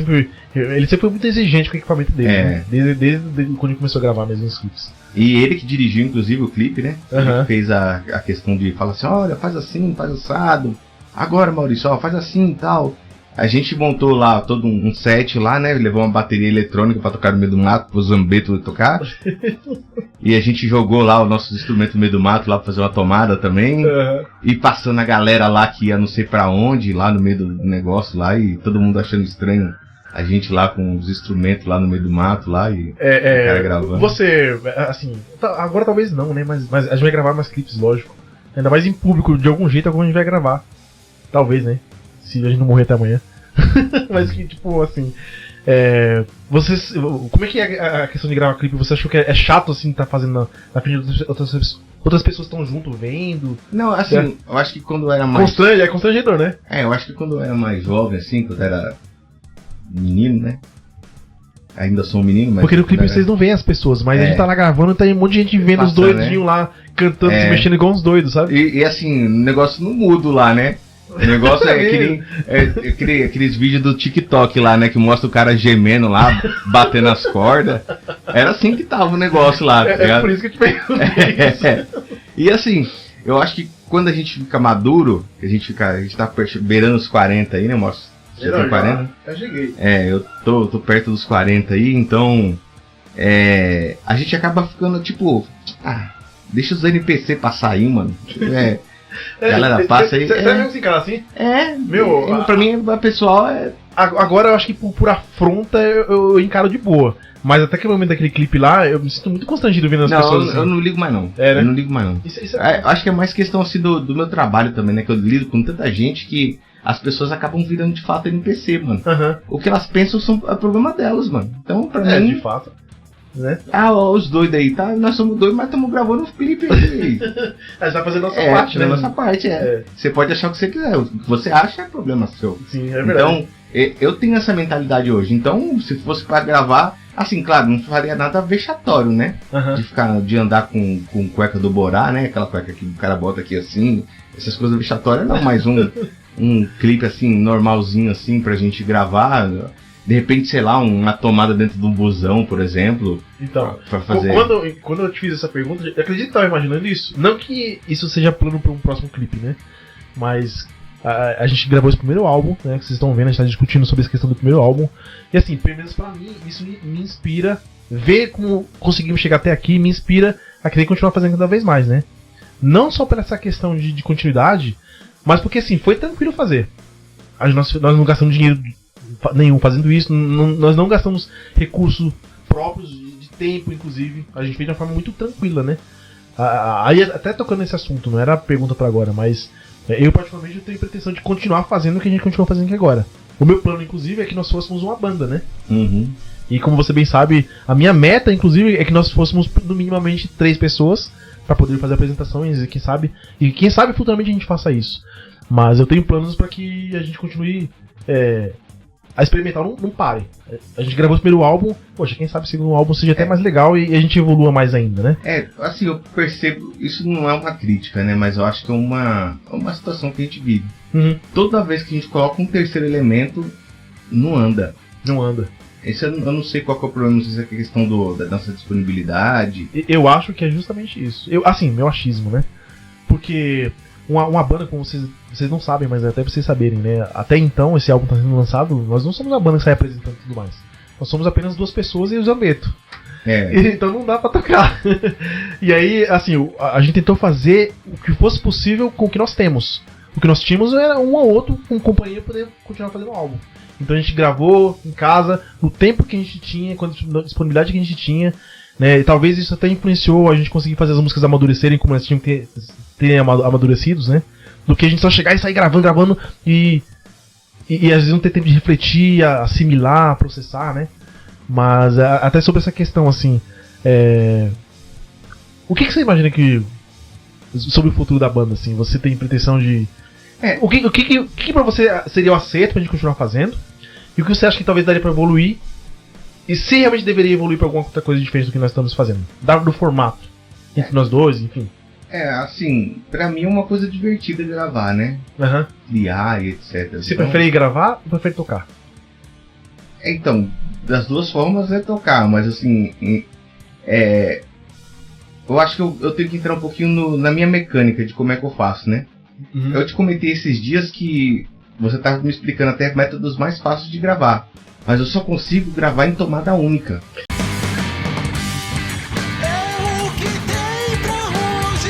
ele sempre foi muito exigente com o equipamento dele, né? Desde quando ele começou a gravar mesmo os clipes. E ele que dirigiu, inclusive, o clipe, né? Ele fez a questão de falar assim, olha, faz assim, faz assado. Agora, Maurício, ó, faz assim e tal. A gente montou lá todo um set lá, né? Levou uma bateria eletrônica pra tocar no meio do mato, pro Zambeto tocar. E a gente jogou lá os nossos instrumentos no meio do mato lá pra fazer uma tomada também. E passando a galera lá que ia não sei pra onde, lá no meio do negócio lá, e todo mundo achando estranho. A gente lá com os instrumentos lá no meio do mato lá e o cara gravando. Você, assim, agora talvez não, né? Mas a gente vai gravar mais clipes, lógico. Ainda mais em público, de algum jeito a gente vai gravar. Talvez, né? Se a gente não morrer até amanhã. Mas que, tipo, assim. Como é que é a questão de gravar clipe? Você achou que é chato, assim, tá fazendo na frente de outras pessoas estão junto vendo? Não, assim, eu acho que quando eu era mais. É constrangedor, né? Eu acho que quando eu era mais jovem, assim, quando eu era menino, né? Ainda sou um menino, mas. Porque no clipe vocês não veem as pessoas, mas a gente tá lá gravando e tem um monte de gente vendo os doidinhos lá, cantando, se mexendo igual uns doidos, sabe? E assim, o negócio não muda lá, né? O negócio aqueles vídeos do TikTok lá, né? Que mostra o cara gemendo lá, batendo as cordas. Era assim que tava o negócio lá. Tá por isso que eu te perguntei. E assim, eu acho que quando a gente fica maduro, a gente tá beirando os 40 aí, né, moço? Você tem 40? Já cheguei. Eu tô perto dos 40 aí, então. A gente acaba ficando tipo. Deixa os NPC passar aí, mano. Galera, passa aí. Você é mesmo assim, cara, assim? Pra mim, o pessoal Agora eu acho que por afronta eu encaro de boa. Mas até aquele momento daquele clipe lá, eu me sinto muito constrangido vendo as pessoas assim. Eu não ligo mais não. É, né? Eu não ligo mais não. Isso é Acho que é mais questão assim do meu trabalho também, né? Que eu lido com tanta gente que as pessoas acabam virando de fato NPC, mano. Uhum. O que elas pensam é problema delas, mano. Então, pra mim... de fato. Né? Os doidos aí, tá? Nós somos doidos, mas estamos gravando um clipe aí. A gente vai fazer a nossa parte, né? Nossa parte, Você pode achar o que você quiser. O que você acha é problema seu. Sim, é verdade. Então, eu tenho essa mentalidade hoje. Então, se fosse pra gravar, assim, claro, não faria nada vexatório, né? Uhum. De andar com cueca do Borá, né? Aquela cueca que o cara bota aqui assim. Essas coisas vexatórias, não, mas um clipe assim, normalzinho assim, pra gente gravar. De repente, sei lá, uma tomada dentro de um busão, por exemplo. Então, pra fazer... quando eu te fiz essa pergunta, eu acredito que estava imaginando isso. Não que isso seja plano para um próximo clipe, né? Mas a gente gravou esse primeiro álbum, né? Que vocês estão vendo, a gente tá discutindo sobre essa questão do primeiro álbum. E assim, pelo menos pra mim, isso me inspira. Ver como conseguimos chegar até aqui me inspira a querer continuar fazendo cada vez mais, né? Não só por essa questão de continuidade, mas porque assim, foi tranquilo fazer. Nós não gastamos dinheiro nenhum fazendo isso, nós não gastamos recursos próprios de tempo, inclusive. A gente fez de uma forma muito tranquila, né? Aí até tocando nesse assunto, não era a pergunta pra agora, mas eu particularmente tenho pretensão de continuar fazendo o que a gente continua fazendo aqui agora. O meu plano, inclusive, é que nós fôssemos uma banda, né? Uhum. E como você bem sabe, a minha meta, inclusive, é que nós fôssemos no minimamente 3 pessoas pra poder fazer apresentações e quem sabe futuramente a gente faça isso. Mas eu tenho planos pra que a gente continue a experimentar, não pare. A gente gravou o primeiro álbum, poxa, quem sabe o segundo álbum seja até mais legal e a gente evolua mais ainda, né? Assim, eu percebo, isso não é uma crítica, né? Mas eu acho que é uma situação que a gente vive. Uhum. Toda vez que a gente coloca um terceiro elemento, não anda. Não anda. Esse eu não sei qual que é o problema, não sei se é a questão da nossa disponibilidade. Eu acho que é justamente isso. Assim, meu achismo, né? Porque uma banda, como vocês não sabem, mas até pra vocês saberem, né? Até então, esse álbum tá sendo lançado, nós não somos a banda que sai apresentando tudo mais. Nós somos apenas 2 pessoas e o Zambeto. Então não dá pra tocar. E aí, assim, a gente tentou fazer o que fosse possível com o que nós temos. O que nós tínhamos era um ou outro com companhia pra poder continuar fazendo o álbum. Então a gente gravou em casa, no tempo que a gente tinha, com a disponibilidade que a gente tinha, né? E talvez isso até influenciou a gente conseguir fazer as músicas amadurecerem como elas tinham que terem amadurecidos, né? Do que a gente só chegar e sair gravando e às vezes não ter tempo de refletir, assimilar, processar, né? Mas até sobre essa questão, assim, o que você imagina sobre o futuro da banda, assim? Você tem pretensão de... O que pra você seria o acerto pra gente continuar fazendo? E o que você acha que talvez daria pra evoluir? E se realmente deveria evoluir pra alguma outra coisa diferente do que nós estamos fazendo? Do formato. Entre nós dois, enfim. Assim, pra mim é uma coisa divertida gravar, né? Uhum. Criar e etc. Você prefere gravar ou prefere tocar? Então, das duas formas é tocar, mas assim... eu acho que eu tenho que entrar um pouquinho na minha mecânica de como é que eu faço, né? Uhum. Eu te comentei esses dias que você estava me explicando até métodos mais fáceis de gravar, mas eu só consigo gravar em tomada única. É o que tem pra hoje,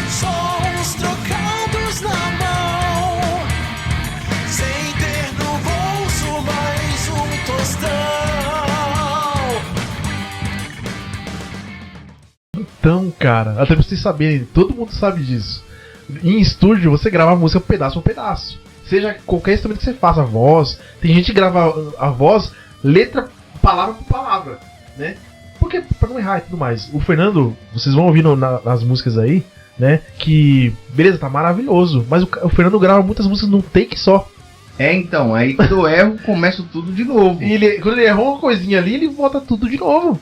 só uns trocados na mão, sem ter no bolso mais um tostão. Então, cara, até pra vocês saberem, todo mundo sabe disso. Em estúdio, você grava a música pedaço por pedaço. Seja qualquer instrumento que você faça, a voz. Tem gente que grava a voz, letra, palavra por palavra, né? Porque, pra não errar e tudo mais. O Fernando, vocês vão ouvir nas músicas aí, né? Que, beleza, tá maravilhoso. Mas o Fernando grava muitas músicas num take só. Então, aí quando eu erro, começo tudo de novo. E quando ele errou uma coisinha ali, ele volta tudo de novo.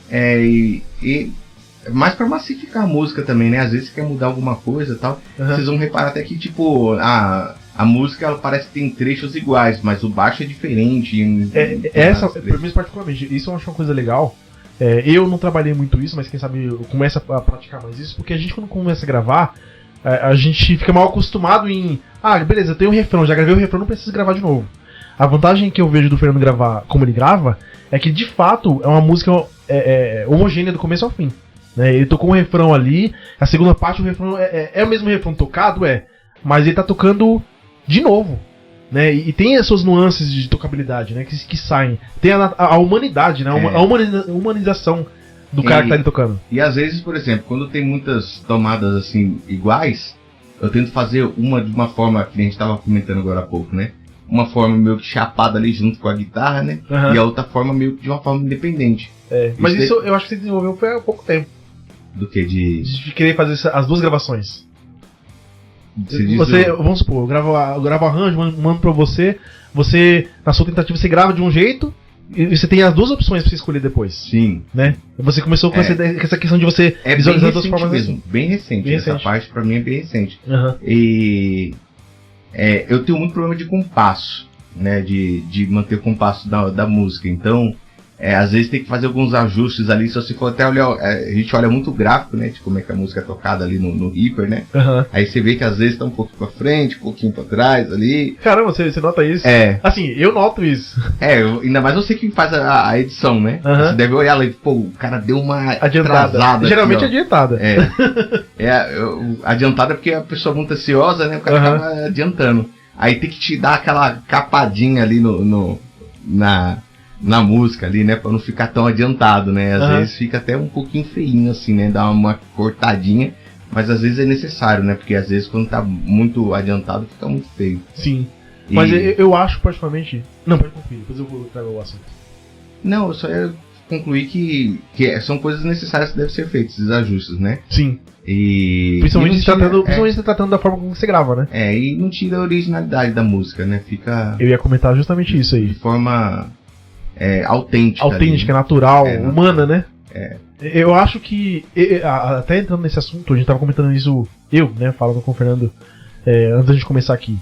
Mais pra massificar a música também, né? Às vezes você quer mudar alguma coisa e tal. Uhum. Vocês vão reparar até que, tipo, a música ela parece que tem trechos iguais, mas o baixo é diferente. Pra mim particularmente, isso eu acho uma coisa legal. Eu não trabalhei muito isso, mas quem sabe eu começo a praticar mais isso, porque a gente quando começa a gravar, a gente fica mal acostumado em... beleza, eu tenho um refrão, já gravei o refrão, não preciso gravar de novo. A vantagem que eu vejo do Fernando gravar como ele grava, é que de fato é uma música homogênea do começo ao fim. Ele tocou um refrão ali, a segunda parte o refrão é o mesmo refrão tocado, mas ele tá tocando de novo. né? E tem as suas nuances de tocabilidade, né? Que saem. Tem a humanidade, né? A humanização do cara que tá ali tocando. E às vezes, por exemplo, quando tem muitas tomadas assim iguais, eu tento fazer uma de uma forma que a gente tava comentando agora há pouco, né? Uma forma meio que chapada ali junto com a guitarra, né? Uhum. E a outra forma meio que de uma forma independente. Mas isso eu acho que você desenvolveu foi há pouco tempo. Do que de querer fazer as duas gravações. Você vamos supor, eu gravo arranjo, mando pra você, na sua tentativa, você grava de um jeito, e você tem as duas opções pra você escolher depois. Sim. Né? Você começou com essa questão de você visualizar duas formas mesmo. Bem recente. Essa parte pra mim é bem recente. Uhum. E eu tenho muito problema de compasso, né? De manter o compasso da música. Então, às vezes tem que fazer alguns ajustes ali. Se você for até olhar, a gente olha muito o gráfico, né? De como é que a música é tocada ali no Reaper, né? Uhum. Aí você vê que às vezes tá um pouco pra frente, um pouquinho pra trás ali. Caramba, você nota isso? Assim, eu noto isso. Ainda mais você que faz a edição, né? Uhum. Você deve olhar lá e, pô, o cara deu uma adiantada. atrasada. Geralmente aqui, adiantada. Adiantada porque a pessoa é muito ansiosa, né? O cara acaba adiantando. Aí tem que te dar aquela capadinha ali na música ali, né? Pra não ficar tão adiantado, né? Às vezes fica até um pouquinho feinho, assim, né? Dá uma cortadinha, mas às vezes é necessário, né? Porque às vezes quando tá muito adiantado fica muito feio. Sim. Mas eu acho particularmente... Não, pode concluir, depois eu vou trazer o assunto. Não, eu só ia concluir que são coisas necessárias que devem ser feitas, esses ajustes, né? Sim. Principalmente se tratando da forma como você grava, né? E não tira a originalidade da música, né? Fica... Eu ia comentar justamente isso aí. De forma autêntica. Autêntica, ali, natural, humana, né? Eu acho que, até entrando nesse assunto, a gente tava comentando isso, falando com o Fernando, antes da gente começar aqui.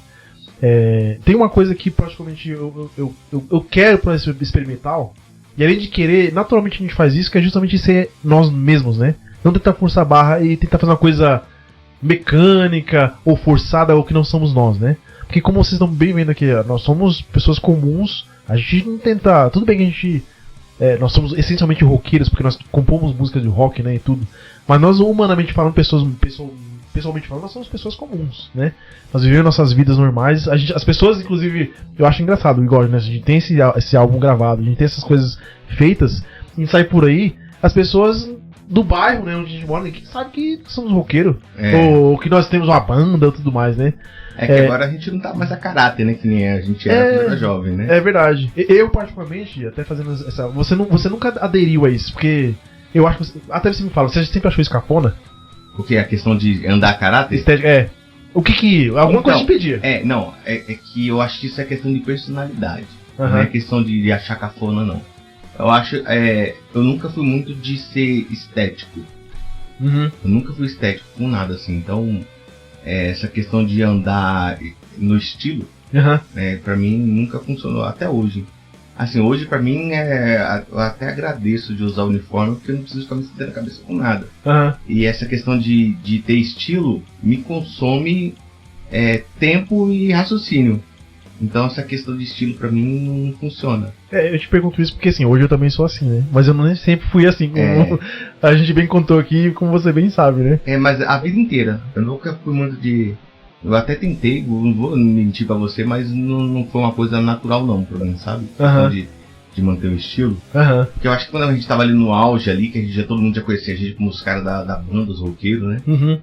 Tem uma coisa que praticamente eu quero para esse experimental, e além de querer, naturalmente a gente faz isso, que é justamente ser nós mesmos, né? Não tentar forçar a barra e tentar fazer uma coisa mecânica ou forçada ou que não somos nós, né? Porque como vocês estão bem vendo aqui, nós somos pessoas comuns, a gente não tenta... Tudo bem que a gente... nós somos essencialmente roqueiros, porque nós compomos música de rock, né, e tudo. Mas nós, humanamente falando, pessoalmente falando, nós somos pessoas comuns, né? Nós vivemos nossas vidas normais. As pessoas, inclusive, eu acho engraçado, igual, né? A gente tem esse álbum gravado, a gente tem essas coisas feitas, e sai por aí, as pessoas do bairro, né, onde a gente mora, ninguém sabe que somos roqueiros, ou que nós temos uma banda e tudo mais, né? Que agora a gente não tá mais a caráter, né? Que nem a gente era quando era jovem, né? É verdade. Eu, particularmente, até fazendo essa... Você nunca aderiu a isso, porque eu acho que... Até você me fala, você sempre achou isso cafona? O que? A questão de andar a caráter? Estética, O que... Alguma coisa te pedia. É que eu acho que isso é questão de personalidade. Uhum. Não é questão de achar cafona, não. Eu acho... eu nunca fui muito de ser estético. Uhum. Eu nunca fui estético com nada, assim. Então... essa questão de andar no estilo, pra mim nunca funcionou, até hoje. Assim, hoje pra mim eu até agradeço de usar o uniforme, porque eu não preciso ficar me sentando a cabeça com nada. E essa questão de ter estilo me consome tempo e raciocínio. Então essa questão de estilo pra mim não funciona. Eu te pergunto isso porque assim, hoje eu também sou assim, né? Mas eu não sempre fui assim, como a gente bem contou aqui, como você bem sabe, né? Mas a vida inteira. Eu nunca fui muito de... Eu até tentei, não vou mentir pra você, mas não foi uma coisa natural não pra mim, sabe? De manter o estilo. Porque eu acho que quando a gente tava ali no auge ali, que todo mundo já conhecia a gente como os caras da banda, os roqueiros, né?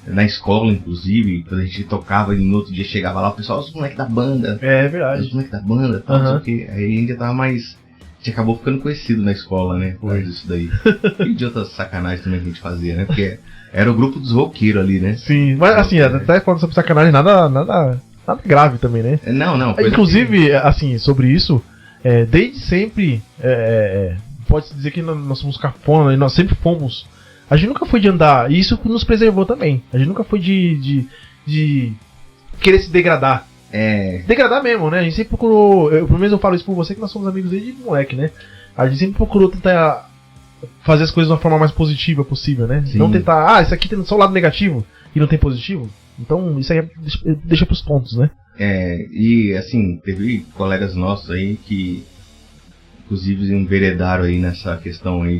Na escola, inclusive, quando a gente tocava e no outro dia chegava lá, o pessoal, os moleques da banda. É verdade. Os moleques da banda, tal, não sei o quê. Aí a gente já tava mais... A gente acabou ficando conhecido na escola, né? Por isso daí. E de outras sacanagens também que a gente fazia, né? Porque era o grupo dos roqueiros ali, né? Sim, mas assim, até falando sobre sacanagem, nada grave também, né? Não. Inclusive, assim, sobre isso, desde sempre, pode-se dizer que nós somos cafona, e nós sempre fomos. A gente nunca foi de andar, e isso nos preservou também. A gente nunca foi de querer se degradar. Degradar mesmo, né? A gente sempre procurou, pelo menos eu falo isso por você, que nós somos amigos desde moleque, né? A gente sempre procurou tentar fazer as coisas de uma forma mais positiva possível, né? Sim. Não tentar, isso aqui tem só o lado negativo e não tem positivo. Então isso aí deixa pros pontos, né? E assim, teve colegas nossos aí que inclusive enveredaram aí nessa questão aí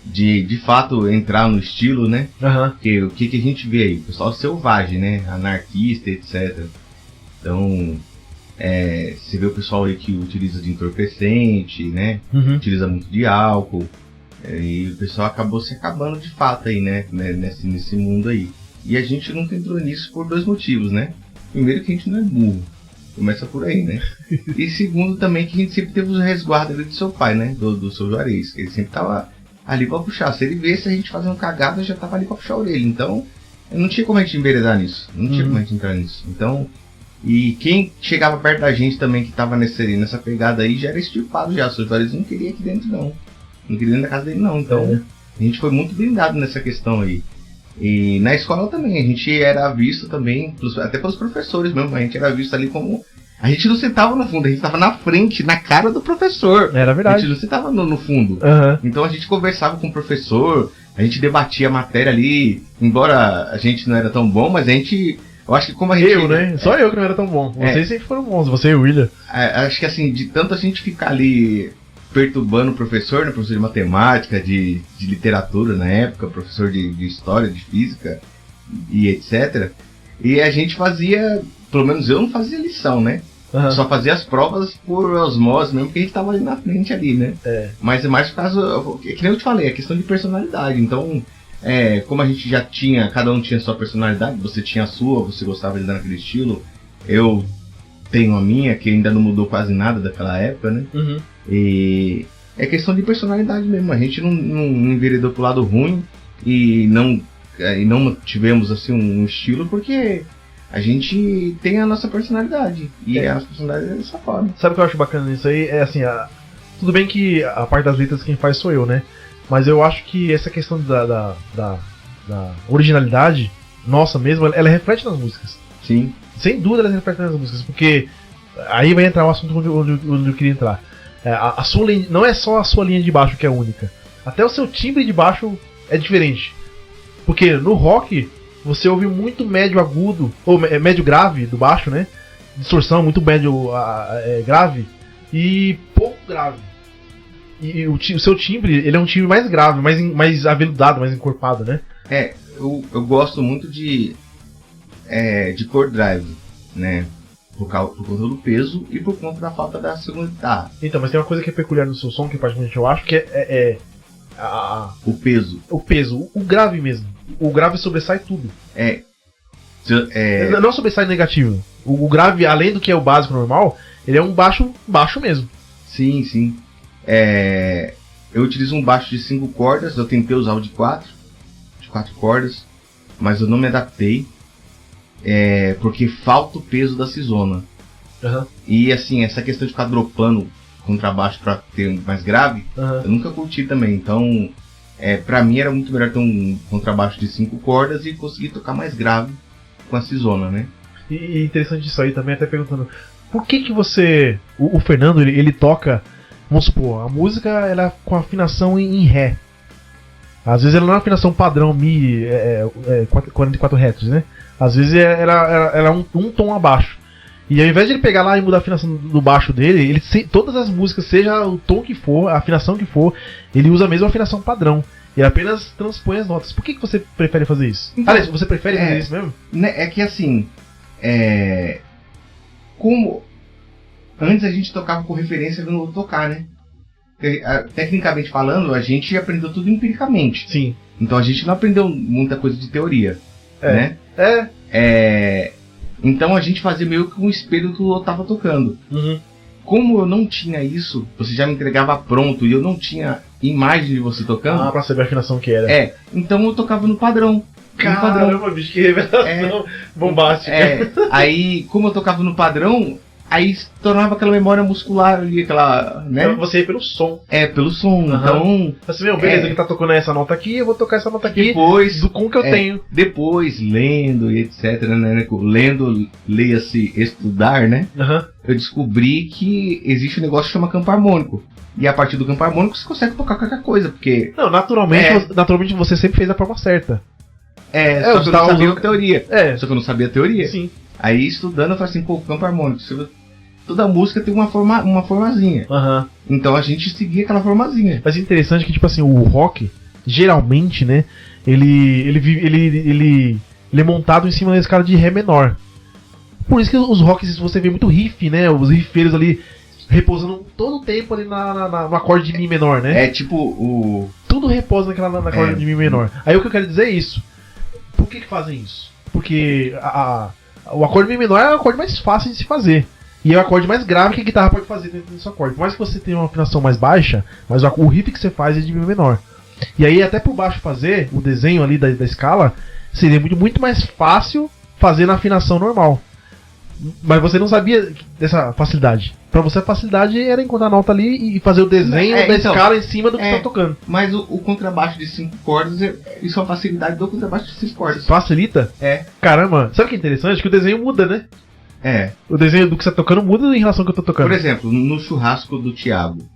de fato entrar no estilo, né? Porque o que a gente vê aí? O pessoal selvagem, né? Anarquista, etc. Então, Você vê o pessoal aí que utiliza de entorpecente, né? Uhum. Utiliza muito de álcool. E o pessoal acabou se acabando de fato aí, né? Nesse mundo aí. E a gente nunca entrou nisso por 2 motivos, né? Primeiro que a gente não é burro. Começa por aí, né? E segundo também que a gente sempre teve os resguardos ali do seu pai, né? Do seu Juarez. Que ele sempre tava ali pra puxar. Se ele visse a gente fazendo cagada, já tava ali pra puxar a orelha. Então, não tinha como a gente enveredar nisso. Não tinha como a gente entrar nisso. Então, e quem chegava perto da gente também que tava nessa pegada aí já era extirpado já. O seu Juarez não queria aqui dentro, não. Não queria dentro da casa dele, não. Então, a gente foi muito blindado nessa questão aí. E na escola também, a gente era visto também, até pelos professores mesmo, a gente era visto ali como... A gente não sentava no fundo, a gente estava na frente, na cara do professor. Era verdade. A gente não sentava no fundo. Uhum. Então a gente conversava com o professor, a gente debatia a matéria ali, embora a gente não era tão bom, mas a gente... Eu acho que como a gente... Eu, né? Só eu que não era tão bom. Vocês sempre foram bons, você e o William. Acho que assim, de tanto a gente ficar ali... perturbando o professor, né? Professor de matemática, de literatura na época, professor de história, de física e etc. E a gente fazia, pelo menos eu não fazia lição, né? Uhum. Só fazia as provas por osmose mesmo, porque a gente tava ali na frente ali, né? Mas é mais por causa, que nem eu te falei, é questão de personalidade. Então, como a gente já tinha, cada um tinha a sua personalidade, você tinha a sua, você gostava de andar naquele estilo, eu tenho a minha, que ainda não mudou quase nada daquela época, né? Uhum. E é questão de personalidade mesmo. A gente não enveredou pro lado ruim e não tivemos assim um estilo porque a gente tem a nossa personalidade. E a nossa personalidade é dessa forma. Sabe o que eu acho bacana nisso aí? É assim, tudo bem que a parte das letras quem faz sou eu, né? Mas eu acho que essa questão da originalidade nossa mesmo, ela reflete nas músicas. Sim. Sem dúvida ela reflete nas músicas, porque aí vai entrar o assunto onde eu queria entrar. A sua linha, não é só a sua linha de baixo que é única. Até o seu timbre de baixo é diferente. Porque no rock, você ouve muito médio agudo, ou médio grave do baixo, né? Distorção, muito médio grave e pouco grave. E o seu timbre, ele é um timbre mais grave, mais aveludado, mais encorpado, né? Eu gosto muito de chord drive, né? Por conta do peso e por conta da falta da segunda guitarra. Então, mas tem uma coisa que é peculiar no seu som, que particularmente eu acho, que o peso. O peso, o grave mesmo. O grave sobressai tudo. Não sobressai negativo. O grave, além do que é o básico normal, ele é um baixo mesmo. Sim, sim. Eu utilizo um baixo de 5 cordas, eu tentei usar o de 4 cordas, mas eu não me adaptei. Porque falta o peso da Cisona. Uhum. E assim, essa questão de ficar dropando contrabaixo pra ter mais grave, eu nunca curti também. Então, pra mim era muito melhor ter um contrabaixo de 5 cordas e conseguir tocar mais grave com a Cisona, né? E interessante isso aí também, até perguntando, por que você... O Fernando, ele toca, vamos supor, a música ela é com afinação em Ré. Às vezes ela não é uma afinação padrão Mi 44 Hz, né? Às vezes ela é um tom abaixo. E ao invés de ele pegar lá e mudar a afinação do baixo dele, todas as músicas, seja o tom que for, a afinação que for, ele usa a mesma afinação padrão. Ele apenas transpõe as notas. Por que você prefere fazer isso? Então, Aliás, você prefere fazer isso mesmo? É que assim, como antes a gente tocava com referência no tocar, né? Tecnicamente falando, a gente aprendeu tudo empiricamente. Sim. Então a gente não aprendeu muita coisa de teoria, né? Então a gente fazia meio que um espelho do que o outro tava tocando. Uhum. Como eu não tinha isso, você já me entregava pronto e eu não tinha imagem de você tocando. Pra saber a afinação que era. Então eu tocava no padrão. Caramba, bicho, que revelação bombástica. Aí, como eu tocava no padrão, aí se tornava aquela memória muscular ali, aquela, né? Então você ia pelo som. Pelo som. Então, assim, beleza, ele tá tocando essa nota aqui, eu vou tocar essa nota aqui depois, com que eu tenho. Depois, lendo e etc, né? Lendo, leia-se estudar, né? Eu descobri que existe um negócio que chama campo harmônico. E a partir do campo harmônico você consegue tocar qualquer coisa, porque... Não, naturalmente você sempre fez a forma certa. Só que eu não sabia a teoria. Só que eu não sabia a teoria. Sim. Aí estudando eu falei assim, campo harmônico, toda música tem uma formazinha. Então a gente seguia aquela formazinha. Mas é interessante que, tipo assim, o rock, geralmente, né, ele é montado em cima da escala de Ré menor. Por isso que os rocks você vê muito riff, né? Os riffeiros ali repousando todo o tempo ali no acorde de Mi menor, né? É tipo o... Tudo repousa na acorde de Mi menor. Aí o que eu quero dizer é isso. Por que fazem isso? Porque o acorde Mi menor é o acorde mais fácil de se fazer. E é o acorde mais grave que a guitarra pode fazer dentro desse acorde. Por mais que você tenha uma afinação mais baixa, mas o riff que você faz é de Mi menor. E aí até por baixo fazer, o desenho ali da escala, seria muito mais fácil fazer na afinação normal. Mas você não sabia dessa facilidade. Pra você a facilidade era encontrar a nota ali e fazer o desenho da escala em cima do que você tá tocando. Mas o contrabaixo de 5 cordas, isso é uma facilidade do contrabaixo de 5 cordas. Facilita? É. Caramba, sabe o que é interessante? Que o desenho muda, né? É. O desenho do que você tá tocando muda em relação ao que eu tô tocando. Por exemplo, no churrasco do Thiago.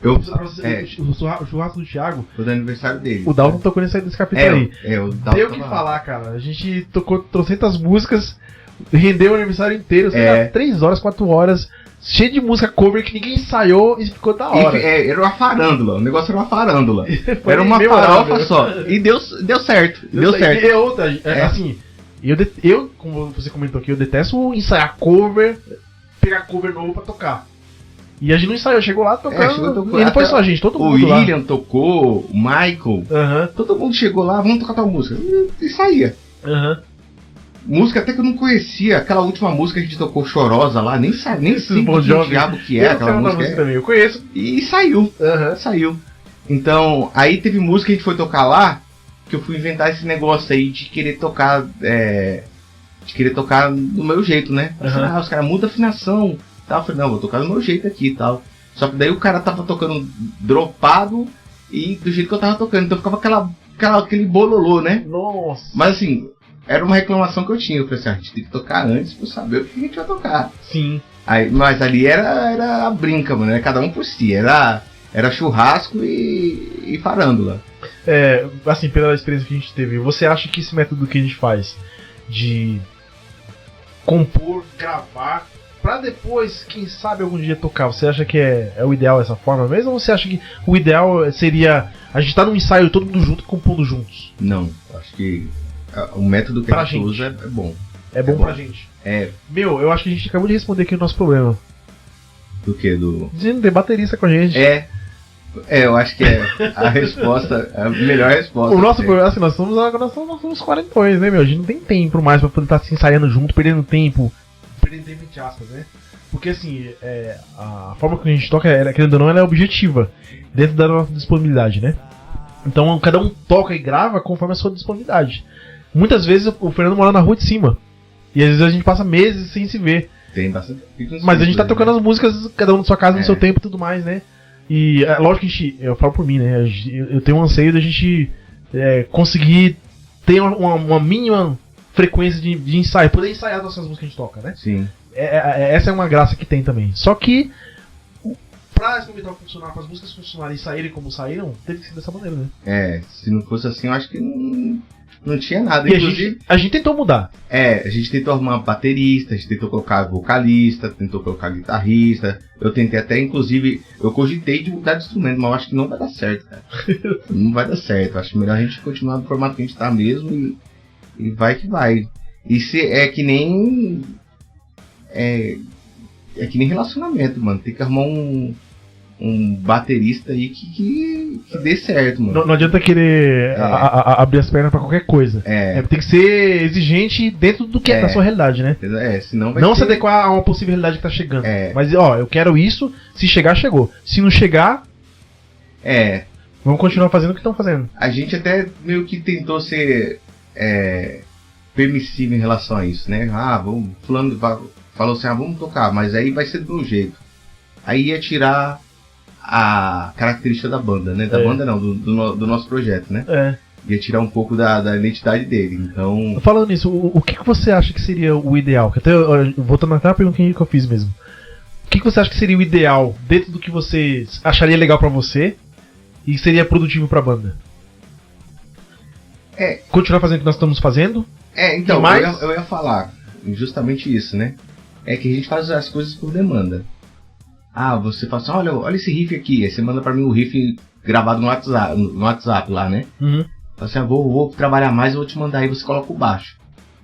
O churrasco do Thiago, foi do aniversário dele. o Dalton tocou nesse capítulo aí. O Dalton Tem o que falar, cara. A gente tocou 300 músicas, rendeu o aniversário inteiro, sei lá, 3 horas, 4 horas, cheio de música cover que ninguém ensaiou e ficou da hora. Era uma farândula, o negócio era uma farândula. Era uma farofa só. E deu certo. Deu certo. E outra, assim, eu, como você comentou aqui, eu detesto ensaiar cover, pegar cover novo pra tocar. E a gente não ensaiou, chegou lá tocando. E não foi só a gente, todo mundo lá. O William tocou, o Michael, todo mundo chegou lá, vamos tocar tal música. E saía. Música até que eu não conhecia, aquela última música que a gente tocou, Chorosa lá, nem sei o diabo que é aquela música. Também, eu conheço. E saiu, saiu. Então, aí teve música que a gente foi tocar lá, que eu fui inventar esse negócio aí de querer tocar, do meu jeito, né? Os caras mudam a afinação. Eu falei, não, vou tocar do meu jeito aqui e tal. Só que daí o cara tava tocando dropado e do jeito que eu tava tocando. Então ficava aquele bololô, né? Nossa. Mas assim, era uma reclamação que eu tinha. Eu falei assim, a gente tem que tocar antes pra saber o que a gente vai tocar. Sim. Aí, mas ali era a brinca, mano. Era cada um por si. Era churrasco e farândula. Assim, pela experiência que a gente teve, você acha que esse método que a gente faz de compor, gravar, pra depois, quem sabe, algum dia tocar, você acha que é o ideal essa forma mesmo? Ou você acha que o ideal seria a gente tá num ensaio todo mundo junto, compondo juntos? Não, acho que o método que a gente usa é bom. É bom pra gente. Meu, eu acho que a gente acabou de responder aqui o nosso problema. Do que? De não ter baterista com a gente. Eu acho que é a resposta, a melhor resposta. O nosso problema é assim, nós somos 40, né, meu? A gente não tem tempo mais pra poder estar se ensaiando junto, perdendo tempo entre aspas, né? Porque assim, a forma que a gente toca, querendo ou não, ela é objetiva, dentro da nossa disponibilidade, né? Então cada um toca e grava conforme a sua disponibilidade. Muitas vezes o Fernando mora na rua de cima, e às vezes a gente passa meses sem se ver. Tem bastante. Mas a gente tá tocando as músicas, cada um na sua casa, no seu tempo e tudo mais, né? E lógico que eu falo por mim, né? Eu tenho um anseio da gente conseguir ter uma mínima frequência de ensaio, poder ensaiar nossas músicas que a gente toca, né? Sim. Essa é uma graça que tem também. Só que pra esse Vital funcionar, para as músicas funcionarem e saírem como saíram, teve que ser dessa maneira, né? Se não fosse assim, eu acho que não tinha nada. E inclusive, a gente tentou mudar. A gente tentou arrumar baterista, a gente tentou colocar vocalista, tentou colocar guitarrista. Eu tentei até, inclusive, eu cogitei de mudar de instrumento, mas eu acho que não vai dar certo, cara. Não vai dar certo. Eu acho melhor a gente continuar no formato que a gente tá mesmo e vai que vai. E se é que nem. É que nem relacionamento, mano. Tem que arrumar um baterista aí que dê certo, mano. Não adianta querer abrir as pernas pra qualquer coisa. Tem que ser exigente dentro do que é da sua realidade, né? Senão vai não se adequar a uma possível realidade que tá chegando. Mas, eu quero isso, se chegar, chegou. Se não chegar, vamos continuar fazendo o que estão fazendo. A gente até meio que tentou ser permissivo em relação a isso, né? Fulano falou assim, vamos tocar, mas aí vai ser do meu jeito. Aí ia tirar a característica da banda, né? Da banda não, do nosso projeto, né? Ia tirar um pouco da identidade dele, então... Falando nisso, o que você acha que seria o ideal? Que até, voltando até a pergunta que eu fiz mesmo. O que você acha que seria o ideal dentro do que você acharia legal pra você e seria produtivo pra banda? Continuar fazendo o que nós estamos fazendo? Então, eu ia falar justamente isso, né? É que a gente faz as coisas por demanda. Você fala assim, olha esse riff aqui. Aí você manda pra mim o riff gravado no WhatsApp lá, né? Fala assim, vou trabalhar mais, eu vou te mandar aí, você coloca o baixo.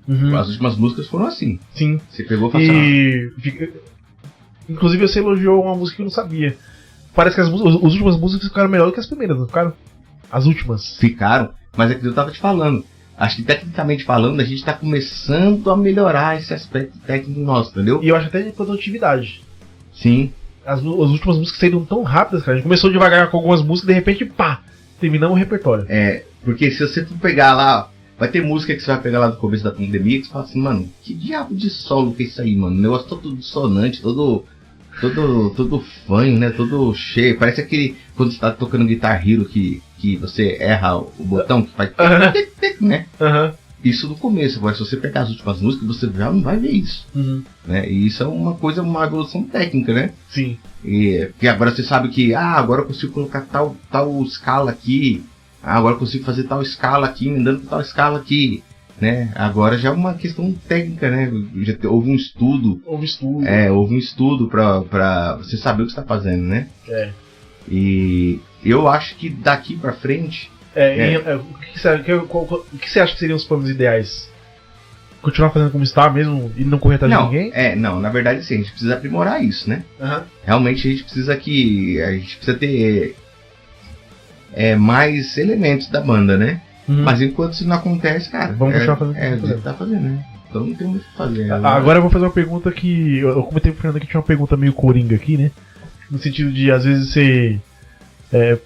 Uhum. As últimas músicas foram assim. Sim. Você pegou e falou assim, E. Inclusive você elogiou uma música que eu não sabia. Parece que as últimas músicas ficaram melhor do que as primeiras, não ficaram? As últimas. ficaram, mas é que eu tava te falando. Acho que tecnicamente falando, a gente tá começando a melhorar esse aspecto técnico nosso, entendeu? E eu acho até de produtividade. Sim. As últimas músicas saíram tão rápidas, cara. A gente começou devagar com algumas músicas e de repente, pá, terminamos o repertório. Porque se você for pegar lá, vai ter música que você vai pegar lá do começo da pandemia que você fala assim, mano, que diabo de solo que é isso aí, mano? O negócio todo dissonante, todo fanho, né? Todo cheio. Parece aquele, quando você tá tocando Guitar Hero que você erra o botão que faz né? Isso no começo. Agora, se você pegar as últimas músicas, você já não vai ver isso. Né? E isso é uma evolução técnica, né? Sim. Porque agora você sabe que, agora eu consigo colocar tal escala aqui. Agora eu consigo fazer tal escala aqui, emendando com tal escala aqui. Né? Agora já é uma questão técnica, né? Houve um estudo. Houve um estudo pra você saber o que você tá fazendo, né? E eu acho que daqui pra frente. O que você acha que seriam os planos ideais? Continuar fazendo como está mesmo e não correr atrás de ninguém? Não, na verdade sim, a gente precisa aprimorar isso, né? Realmente a gente precisa ter mais elementos da banda, né? Mas enquanto isso não acontece, cara, vamos continuar fazendo o que tá fazendo, né? Então não tem muito o que fazer. Agora eu vou fazer uma pergunta que. Eu comentei pro Fernando que tinha uma pergunta meio coringa aqui, né? No sentido de, às vezes, você.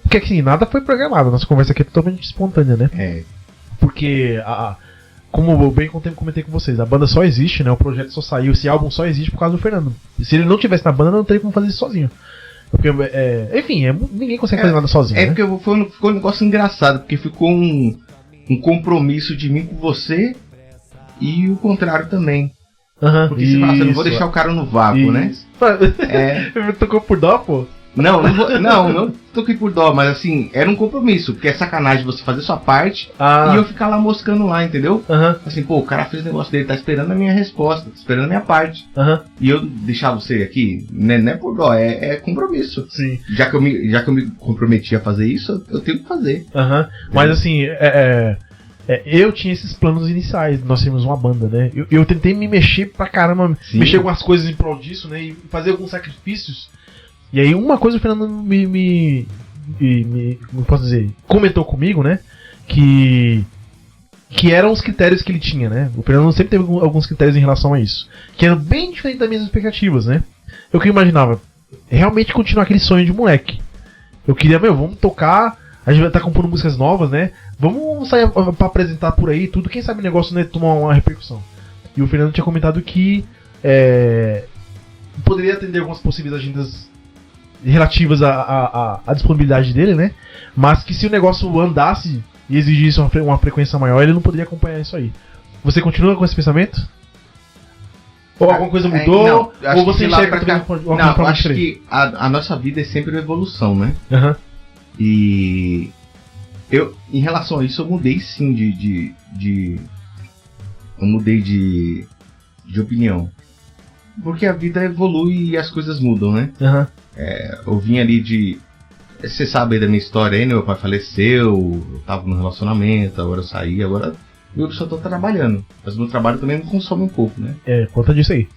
Porque assim, nada foi programado, nossa conversa aqui é totalmente espontânea, né? Porque, como eu bem comentei com vocês, a banda só existe, né? O projeto só saiu, esse álbum só existe por causa do Fernando. Se ele não tivesse na banda, não teria como fazer isso sozinho. Porque, enfim, ninguém consegue fazer nada sozinho. Né? Porque ficou um negócio engraçado, porque ficou um compromisso de mim com você e o contrário também. Porque você fala, eu não vou deixar o cara no vácuo, né? Tocou por dó, pô? Não toquei por dó, mas assim, era um compromisso, porque é sacanagem você fazer sua parte e eu ficar lá moscando lá, entendeu? Assim, pô, o cara fez o negócio dele, tá esperando a minha resposta, tá esperando a minha parte. E eu deixar você aqui, não é por dó, é compromisso. Sim. Já que eu me comprometi a fazer isso, eu tenho que fazer. Mas assim, eu tinha esses planos iniciais, nós temos uma banda, né? Eu tentei me mexer pra caramba, mexer algumas coisas em prol disso, né? E fazer alguns sacrifícios. E aí uma coisa o Fernando como posso dizer, comentou comigo, né? Que eram os critérios que ele tinha, né? O Fernando sempre teve alguns critérios em relação a isso, que eram bem diferentes das minhas expectativas, né? Eu que imaginava realmente continuar aquele sonho de moleque. Eu queria, vamos tocar, a gente vai estar compondo músicas novas, né? Vamos sair pra apresentar por aí tudo, quem sabe o negócio, né, tomar uma repercussão. E o Fernando tinha comentado que poderia atender algumas possíveis agendas relativas à disponibilidade dele, né? Mas que se o negócio andasse e exigisse uma frequência maior, ele não poderia acompanhar isso aí. Você continua com esse pensamento? Ou alguma coisa mudou? Ou você enxerga que eu acho que a nossa vida é sempre uma evolução, né? E em relação a isso, eu mudei sim eu mudei de opinião. Porque a vida evolui e as coisas mudam, né? Eu vim ali você sabe aí da minha história aí, né? Meu pai faleceu, eu tava no relacionamento, agora eu saí, agora eu só tô trabalhando. Mas meu trabalho também me consome um pouco, né? Conta disso aí.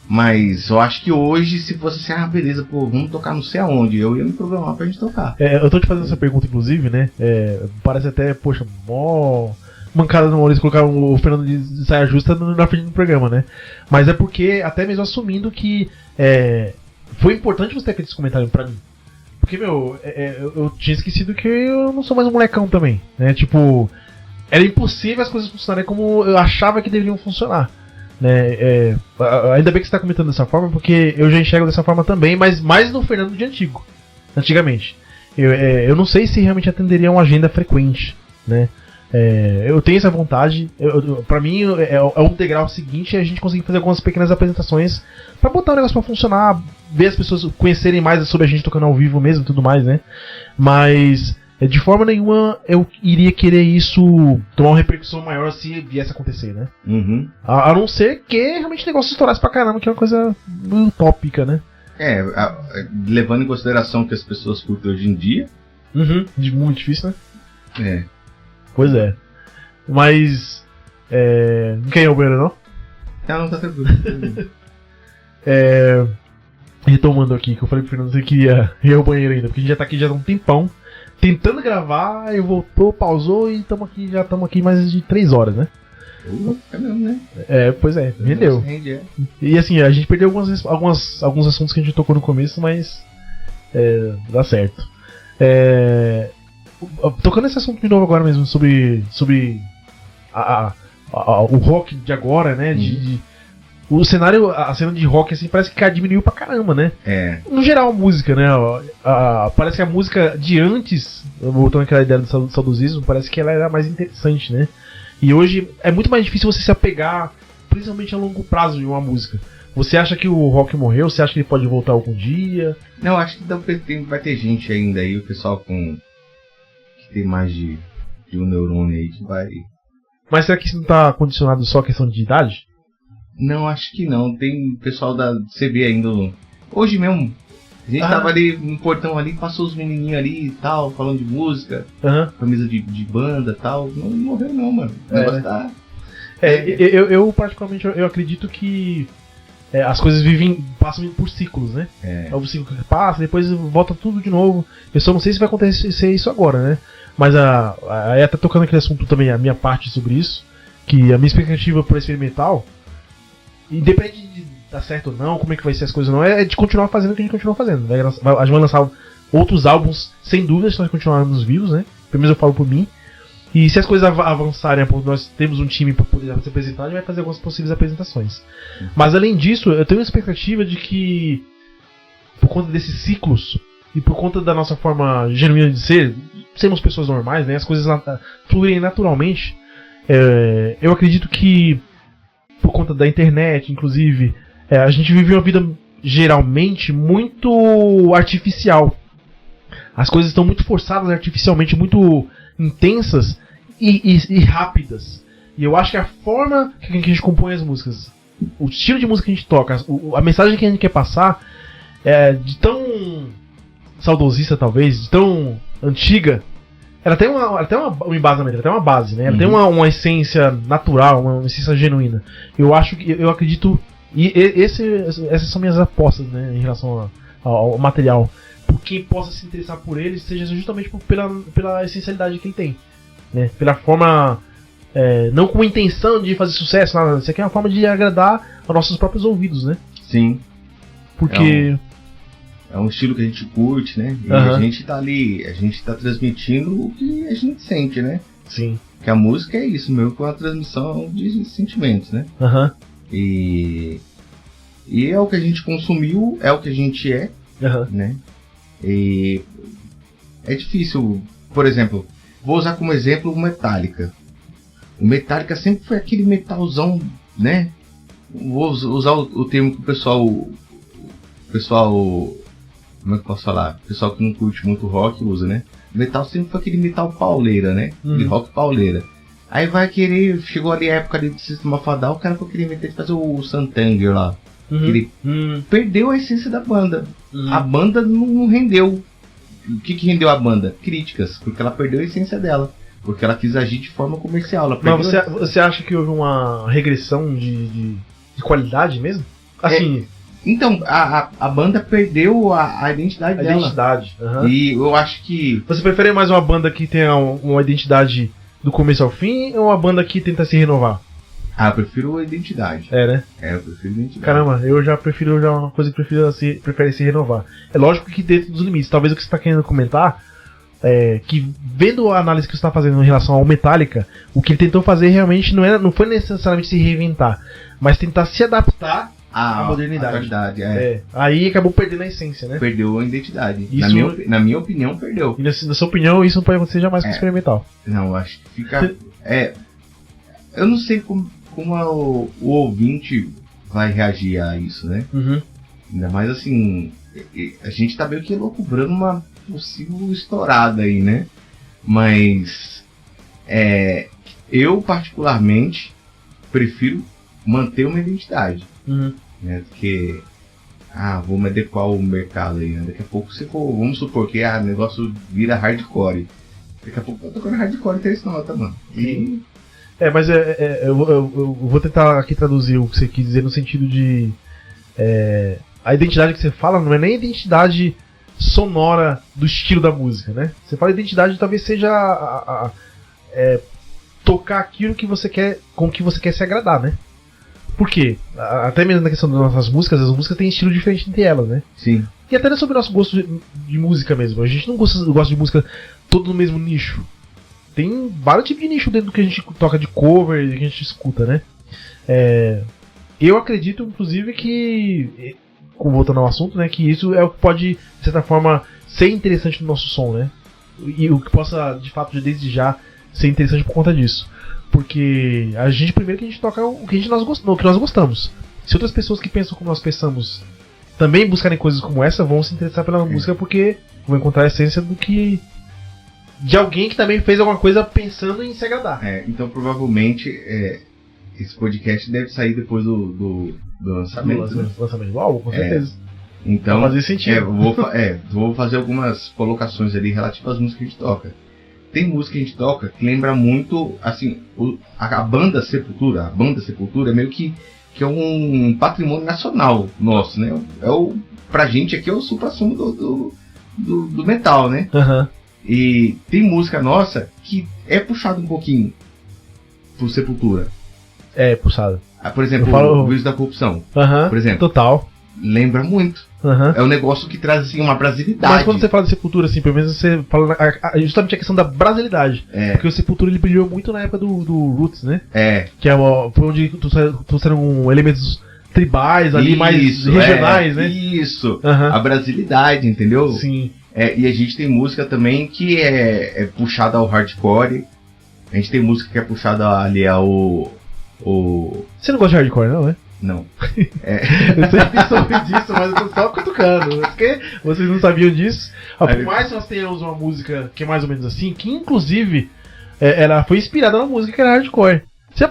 Mas eu acho que hoje, se fosse assim, beleza, pô, vamos tocar não sei aonde, eu ia me programar pra gente tocar. Eu tô te fazendo essa pergunta, inclusive, né? Parece até, poxa, mó mancada no Maurício colocar o Fernando de saia justa na frente do programa, né? Mas é porque, até mesmo assumindo que foi importante você ter feito esse comentário pra mim. Porque, eu tinha esquecido que eu não sou mais um molecão também, né? Tipo, era impossível as coisas funcionarem como eu achava que deveriam funcionar, né? Ainda bem que você está comentando dessa forma, porque eu já enxergo dessa forma também, mas mais no Fernando de antigamente. Eu não sei se realmente atenderia uma agenda frequente, né? Eu tenho essa vontade. Pra mim é um degrau seguinte a gente conseguir fazer algumas pequenas apresentações pra botar o negócio pra funcionar, ver as pessoas conhecerem mais sobre a gente tocando ao vivo mesmo e tudo mais, né? Mas de forma nenhuma eu iria querer isso tomar uma repercussão maior se viesse a acontecer, né? A não ser que realmente o negócio estourasse pra caramba, que é uma coisa utópica, né? Levando em consideração que as pessoas curtem hoje em dia. Muito difícil, né? É. Pois é. Mas Não quer ir ao banheiro, não? Não, tá tranquilo. Retomando aqui, que eu falei pro Fernando que você queria ir ao banheiro ainda, porque a gente já tá aqui já há um tempão, tentando gravar, aí voltou, pausou e já estamos aqui mais de 3 horas, né? É mesmo, né? Pois é, rendeu. E assim, a gente perdeu alguns assuntos que a gente tocou no começo, mas dá certo. Tocando esse assunto de novo agora mesmo, sobre o rock de agora, né? O cenário, a cena de rock, assim, parece que diminuiu pra caramba, né? No geral, a música, né? Parece que a música de antes, voltando àquela ideia do saudosismo, parece que ela era mais interessante, né? E hoje é muito mais difícil você se apegar, principalmente a longo prazo, de uma música. Você acha que o rock morreu? Você acha que ele pode voltar algum dia? Não, acho que vai ter gente ainda aí, o pessoal que tem mais de um neurônio aí que vai... Mas será que isso não tá condicionado só à questão de idade? Não, acho que não. Tem pessoal da CB ainda. Hoje mesmo, a gente tava ali no portão ali, passou os menininhos ali e tal, falando de música, camisa de banda e tal. Não morreu não, mano. O negócio tá... Eu particularmente, eu acredito que as coisas passam por ciclos, né? É o ciclo que passa, depois volta tudo de novo. Eu só não sei se vai acontecer isso agora, né? Mas aí até tocando aquele assunto também, a minha parte sobre isso, que a minha expectativa para experimental, independente de dar certo ou não, como é que vai ser as coisas ou não, é de continuar fazendo o que a gente continua fazendo. A gente vai lançar outros álbuns, sem dúvida, se nós continuarmos vivos, né? Pelo menos eu falo por mim. E se as coisas avançarem a ponto de nós temos um time para poder se apresentar, a gente vai fazer algumas possíveis apresentações. Mas além disso, eu tenho a expectativa de que, por conta desses ciclos, e por conta da nossa forma genuína de sermos pessoas normais, né? As coisas fluírem naturalmente. Eu acredito que, por conta da internet, inclusive, a gente vive uma vida geralmente muito artificial. As coisas estão muito forçadas artificialmente, muito intensas e rápidas. E eu acho que a forma que a gente compõe as músicas, o estilo de música que a gente toca, a mensagem que a gente quer passar, de tão saudosista, talvez, de tão antiga, ela tem um embasamento, ela tem uma base, né? Ela tem uma essência natural, uma essência genuína. Eu acredito, e essas são minhas apostas, né, em relação ao material. Por quem possa se interessar por ele, seja justamente pela essencialidade que ele tem, né? Pela forma, não com intenção de fazer sucesso, nada. Isso aqui é uma forma de agradar aos nossos próprios ouvidos, né? Sim. Porque é um estilo que a gente curte, né? E a gente tá ali, a gente tá transmitindo o que a gente sente, né? Sim. Que a música é isso mesmo, com a transmissão de sentimentos, né? E é o que a gente consumiu, é o que a gente é, né? E é difícil, por exemplo, vou usar como exemplo o Metallica. O Metallica sempre foi aquele metalzão, né? Vou usar o termo que o pessoal, como é que eu posso falar? O pessoal que não curte muito rock usa, né? O metal sempre foi aquele metal pauleira, né? De rock pauleira. Aí chegou ali a época ali do System of a Down, o cara foi querer meter de fazer o Santanger lá. Ele perdeu a essência da banda. A banda não rendeu. O que rendeu a banda? Críticas, porque ela perdeu a essência dela. Porque ela quis agir de forma comercial. Mas você acha que houve uma regressão de qualidade mesmo? Assim... Então, a banda perdeu a identidade dela. Identidade. E eu acho que... Você prefere mais uma banda que tenha uma identidade do começo ao fim ou uma banda que tenta se renovar? Eu prefiro a identidade. Né? Eu prefiro a identidade. Caramba, eu já prefiro uma coisa que prefere se renovar. É lógico que dentro dos limites. Talvez o que você está querendo comentar que, vendo a análise que você está fazendo em relação ao Metallica, o que ele tentou fazer realmente não foi necessariamente se reinventar, mas tentar se adaptar à modernidade. Aí acabou perdendo a essência, né? Perdeu a identidade. Isso... Na minha opinião, perdeu. E na sua opinião, isso não pode acontecer jamais com experimental. Não, acho que fica... Eu não sei como o ouvinte vai reagir a isso, né? Ainda mais assim, a gente tá meio que loucubrando uma possível estourada aí, né? Mas eu particularmente prefiro manter uma identidade, né? Porque vou me adequar ao mercado aí, né? Daqui a pouco vamos supor que o negócio vira hardcore. Daqui a pouco eu tô tocando hardcore 3 notas, mano. Mas eu vou tentar aqui traduzir o que você quis dizer no sentido de... a identidade que você fala não é nem a identidade sonora do estilo da música, né? Você fala identidade talvez seja tocar aquilo que você quer, com que você quer se agradar, né? Por quê? Até mesmo na questão das nossas músicas, as músicas têm estilo diferente entre elas, né? Sim. E até sobre o nosso gosto de música mesmo. A gente não gosta de música todo no mesmo nicho. Tem vários tipos de nicho dentro do que a gente toca de cover e que a gente escuta, né? Eu acredito, inclusive, que... Voltando ao assunto, né? Que isso é o que pode, de certa forma, ser interessante no nosso som, né? E o que possa, de fato, desde já, ser interessante por conta disso. Porque a gente, primeiro, que a gente toca o que nós gostamos. Se outras pessoas que pensam como nós pensamos também buscarem coisas como essa, vão se interessar pela música porque vão encontrar a essência do que... de alguém que também fez alguma coisa pensando em se agradar. Então, provavelmente, esse podcast deve sair depois do lançamento. Do lançamento do álbum, com certeza. Então, vai fazer sentido. vou fazer algumas colocações ali relativas às músicas que a gente toca. Tem música que a gente toca que lembra muito, assim, a banda Sepultura. A banda Sepultura é meio que é um patrimônio nacional nosso, né? Pra gente aqui é o supra-sumo do metal, né? Uhum. E tem música nossa que é puxado um pouquinho pro Sepultura. Puxado. Por exemplo, o Vírus da Corrupção. Uhum, por exemplo. Total. Lembra muito. Uhum. É um negócio que traz assim, uma brasilidade. Mas quando você fala de Sepultura, assim, pelo menos você fala justamente a questão da brasilidade. Porque o Sepultura ele brilhou muito na época do Roots, né? Que foi onde trouxeram elementos tribais ali, mais regionais, né? Isso, uhum. A brasilidade, entendeu? Sim. E a gente tem música também que é puxada ao hardcore. A gente tem música que é puxada ali ao... Você não gosta de hardcore, não, né? Não. Eu sempre soube disso, mas eu tô só cutucando. Porque vocês não sabiam disso. Por mais que nós tenhamos uma música que é mais ou menos assim, que inclusive ela foi inspirada na música que era hardcore. Você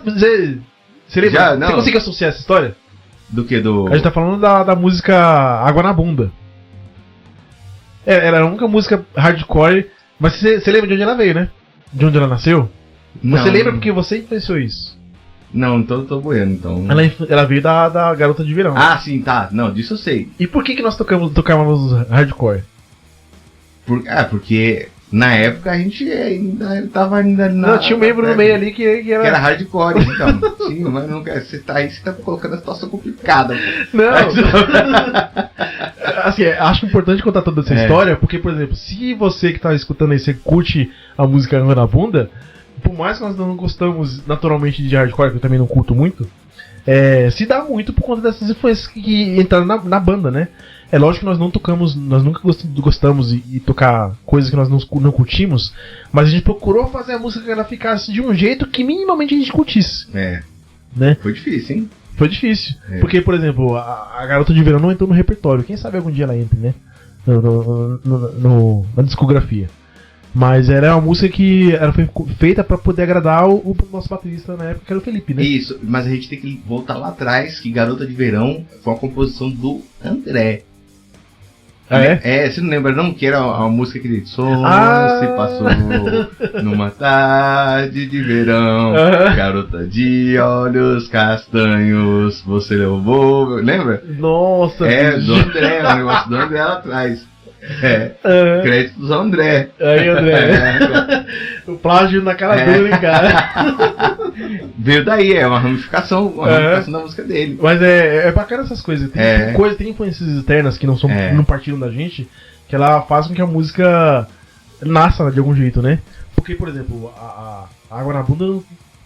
lembra? Você consegue associar essa história? Do que? A gente tá falando da música Água na Bunda. Era a única música hardcore, mas você lembra de onde ela veio, né? De onde ela nasceu? Não. Você lembra porque você influenciou isso? Não, então eu tô boiando, então. Ela veio da Garota de Verão. Ah, sim, tá. Não, disso eu sei. E por que nós tocávamos hardcore? Porque na época a gente ainda tava na... Não, tinha um membro no meio ali que era hardcore, então. Sim, mas não quer. Você tá colocando a situação complicada. Não. Assim, acho importante contar toda essa história, porque, por exemplo, se você que tá escutando aí, você curte a música Água na Bunda, por mais que nós não gostamos naturalmente de hardcore, que eu também não curto muito, se dá muito por conta dessas influências que entraram na banda, né? É lógico que nós não tocamos, nós nunca gostamos de tocar coisas que nós não curtimos, mas a gente procurou fazer a música que ela ficasse de um jeito que minimamente a gente curtisse. Né? Foi difícil, hein? Foi difícil. Porque, por exemplo, a Garota de Verão não entrou no repertório. Quem sabe algum dia ela entre, né? Na discografia. Mas era uma música que ela foi feita pra poder agradar o nosso baterista na época, que era o Felipe, né? Isso, mas a gente tem que voltar lá atrás, que Garota de Verão foi uma composição do André. Você não lembra não? Que era uma música que ele... Sonho se passou numa tarde de verão, garota de olhos castanhos, você levou... Lembra? Nossa! Do André, o negócio do André lá atrás. Créditos ao André. Aí, André. O plágio na cara dura, hein, cara. Veio daí, uma ramificação da música dele. Mas é bacana essas coisas. Tem influências externas que não partiram da gente, que ela faz com que a música nasça de algum jeito, né? Porque, por exemplo, a Água na Bunda,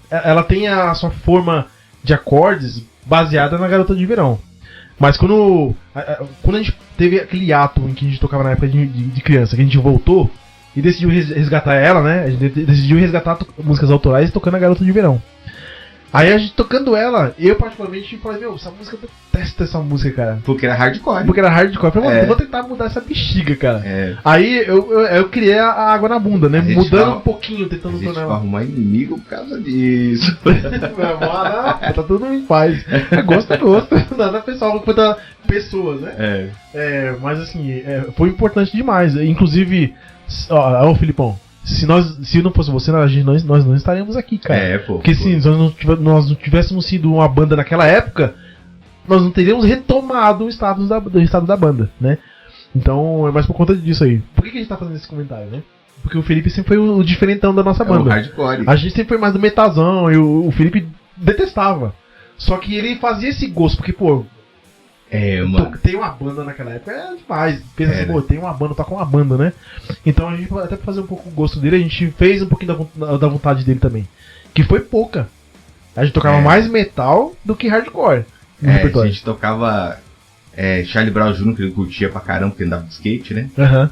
ela tem a sua forma de acordes baseada na Garota de Verão. Mas quando a gente teve aquele ato em que a gente tocava na época de criança, que a gente voltou e decidiu resgatar ela, né? A gente decidiu resgatar músicas autorais tocando a Garota de Verão. Aí a gente tocando ela, eu particularmente falei, essa música, eu detesto essa música, cara. Porque era hardcore. Eu falei, vou tentar mudar essa bexiga, cara. Aí eu criei a Água na Bunda, né? Mudando um pouquinho, tentando tornar ela. Arrumar inimigo por causa disso. Tá tudo em paz. Gosto é gosto. Nada pessoal, quanto pessoas, né? Mas assim, foi importante demais. Inclusive, ó, Filipão, se não fosse você, nós não estaríamos aqui, cara. Pô. Porque se nós não tivéssemos sido uma banda naquela época, nós não teríamos retomado o estado da banda, né? Então é mais por conta disso aí. Por que a gente tá fazendo esse comentário, né? Porque o Felipe sempre foi o diferentão da nossa banda. O hardcore. A gente sempre foi mais do metalzão e o Felipe detestava. Só que ele fazia esse gosto, porque, pô, mano. tem uma banda naquela época, é demais. Pensa assim, pô, tem uma banda, toca uma banda, né? Então a gente, até pra fazer um pouco o gosto dele, a gente fez um pouquinho da vontade dele também. Que foi pouca. A gente tocava mais metal do que hardcore. A gente tocava Charlie Brown Jr., que ele curtia pra caramba, porque andava de skate, né? Aham.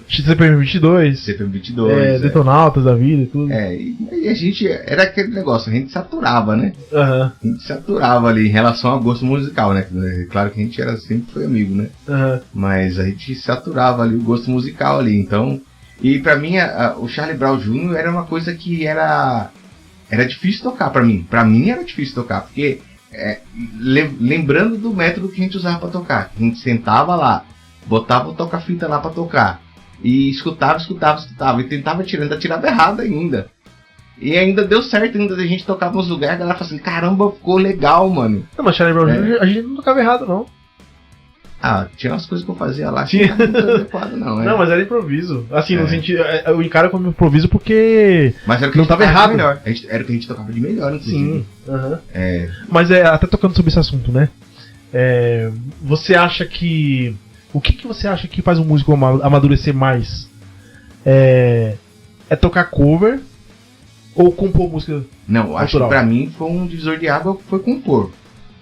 CPM 22. CPM 22. Detonautas da vida e tudo. E a gente, era aquele negócio, a gente saturava, né? Aham. A gente saturava ali em relação ao gosto musical, né? Claro que a gente sempre foi amigo, né? Aham. Mas a gente saturava ali o gosto musical ali, então... E pra mim, o Charlie Brown Jr. era uma coisa que era difícil tocar pra mim. Pra mim era difícil tocar, porque... lembrando do método que a gente usava pra tocar. A gente sentava lá, botava o toca-fita lá pra tocar. E escutava. E tentava tirava errado ainda. E ainda deu certo, ainda a gente tocava nos lugares, a galera falava assim, caramba, ficou legal, mano. Não, mas Charlie Brown Jr. a gente não tocava errado, não. Tinha umas coisas que eu fazia lá, tinha. Não era muito adequado, não. Não, mas era improviso. Assim, no sentido, eu encaro como improviso porque mas era o que não tava errado. Melhor. Era o que a gente tocava de melhor, inclusive. Sim. Mas até tocando sobre esse assunto, né? Você acha que... O que você acha que faz um músico amadurecer mais? É tocar cover ou compor música? Não, acho que pra mim foi um divisor de água, foi compor.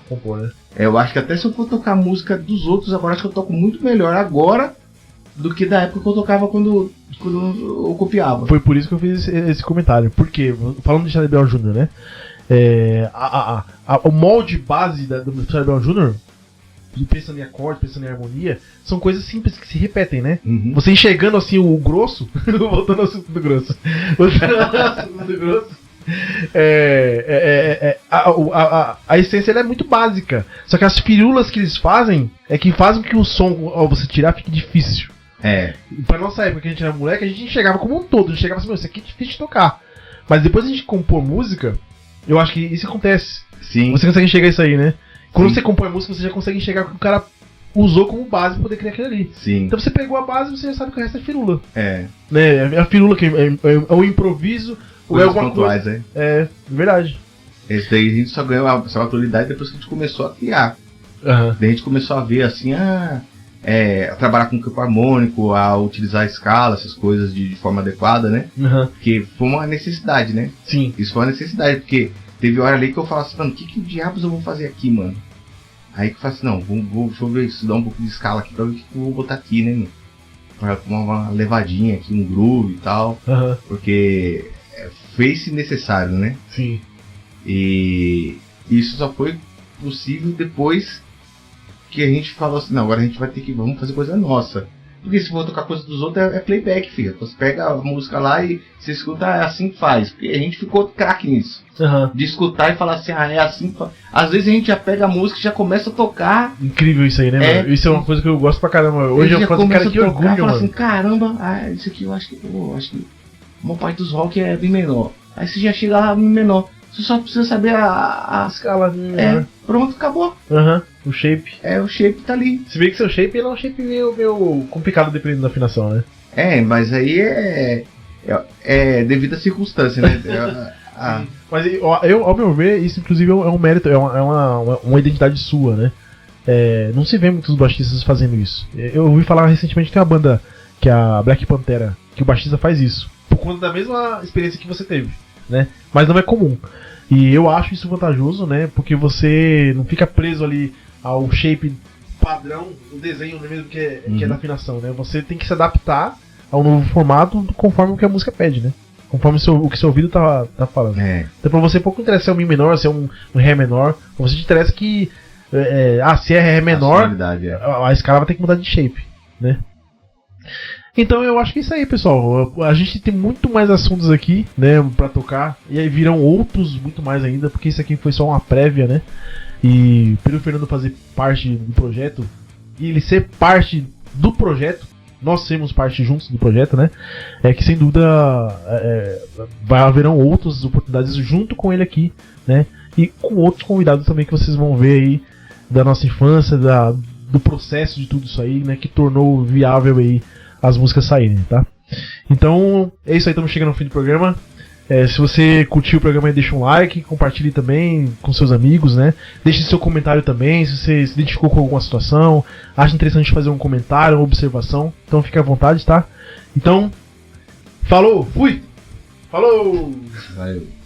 Compor, né? Eu acho que até se eu for tocar música dos outros, agora acho que eu toco muito melhor agora do que da época que eu tocava quando eu copiava. Foi por isso que eu fiz esse comentário. Porque, falando de Charlie Brown Jr., né? O molde base do Charlie Brown Jr., pensando em acorde, pensando em harmonia, são coisas simples que se repetem, né? Uhum. Você enxergando assim o grosso, voltando ao assunto do grosso, a essência ela é muito básica. Só que as firulas que eles fazem que fazem que o som, ao você tirar, fique difícil. Pra nossa época, que a gente era moleque, a gente enxergava como um todo. A gente chegava assim, isso aqui é difícil de tocar. Mas depois a gente compor música, eu acho que isso acontece. Sim. Você consegue enxergar isso aí, né? Quando você compõe música, você já consegue enxergar o que o cara usou como base pra poder criar aquilo ali. Sim. Então você pegou a base e você já sabe que o resto é firula. Né? É a firula que é o improviso, ou é alguma coisa. Verdade. Esse daí a gente só ganhou essa maturidade depois que a gente começou a criar. Uhum. Daí a gente começou a ver assim, a trabalhar com campo harmônico, a utilizar a escala, essas coisas de forma adequada, né? Uhum. Porque foi uma necessidade, né? Sim. Isso foi uma necessidade, porque teve hora ali que eu falava assim, mano, que diabos eu vou fazer aqui, mano? Aí que eu falei assim, não, deixa eu ver, estudar um pouco de escala aqui pra ver o que eu vou botar aqui, né, mano? Pra uma levadinha aqui, um groove e tal. Uhum. Porque fez-se necessário, né? Sim. E isso só foi possível depois que a gente falou assim, não, agora a gente vai ter que, vamos fazer coisa nossa. Porque se for tocar coisa dos outros é playback, filha. Você pega a música lá e você escuta, é assim que faz. Porque a gente ficou craque nisso. Uhum. De escutar e falar assim, é assim que faz. Às vezes a gente já pega a música e já começa a tocar. Incrível isso aí, né, mano? Isso é uma coisa que eu gosto pra caramba. Hoje eu falo assim, cara, que orgulho, mano. Assim, caramba, isso aqui eu acho que uma parte dos rock é bem menor. Aí você já chega lá bem menor. Você só precisa saber a escala. Pronto, acabou. O shape. O shape tá ali. Se bem que seu shape é um shape meio complicado dependendo da afinação, né? Mas aí é devido à circunstância, né? Mas ao meu ver, isso inclusive é um mérito, é uma identidade sua, né? Não se vê muitos baixistas fazendo isso. Eu ouvi falar recentemente que tem uma banda, que é a Black Pantera, que o baixista faz isso. Por conta da mesma experiência que você teve, né? Mas não é comum. E eu acho isso vantajoso, né? Porque você não fica preso ali ao shape padrão, o desenho mesmo que é da afinação, né? Você tem que se adaptar ao novo formato conforme o que a música pede, né? Conforme o que seu ouvido tá falando. Então pra você pouco interessa se é um Mi menor, se é um Ré menor. Pra você te interessa que se é Ré menor, a escala vai ter que mudar de shape, né? Então eu acho que é isso aí, pessoal. A gente tem muito mais assuntos aqui, né, pra tocar. E aí virão outros muito mais ainda, porque isso aqui foi só uma prévia, né? E pelo Fernando fazer parte do projeto, e ele ser parte do projeto, nós sermos parte juntos do projeto, né? É que sem dúvida haverão outras oportunidades junto com ele aqui, né? E com outros convidados também que vocês vão ver aí da nossa infância, do processo de tudo isso aí, né? Que tornou viável aí as músicas saírem, tá? Então, é isso aí, estamos chegando ao fim do programa. Se você curtiu o programa aí, deixa um like, compartilhe também com seus amigos, né? Deixe seu comentário também, se você se identificou com alguma situação, acha interessante fazer um comentário, uma observação, então fique à vontade, tá? Então, falou, fui! Falou! Valeu.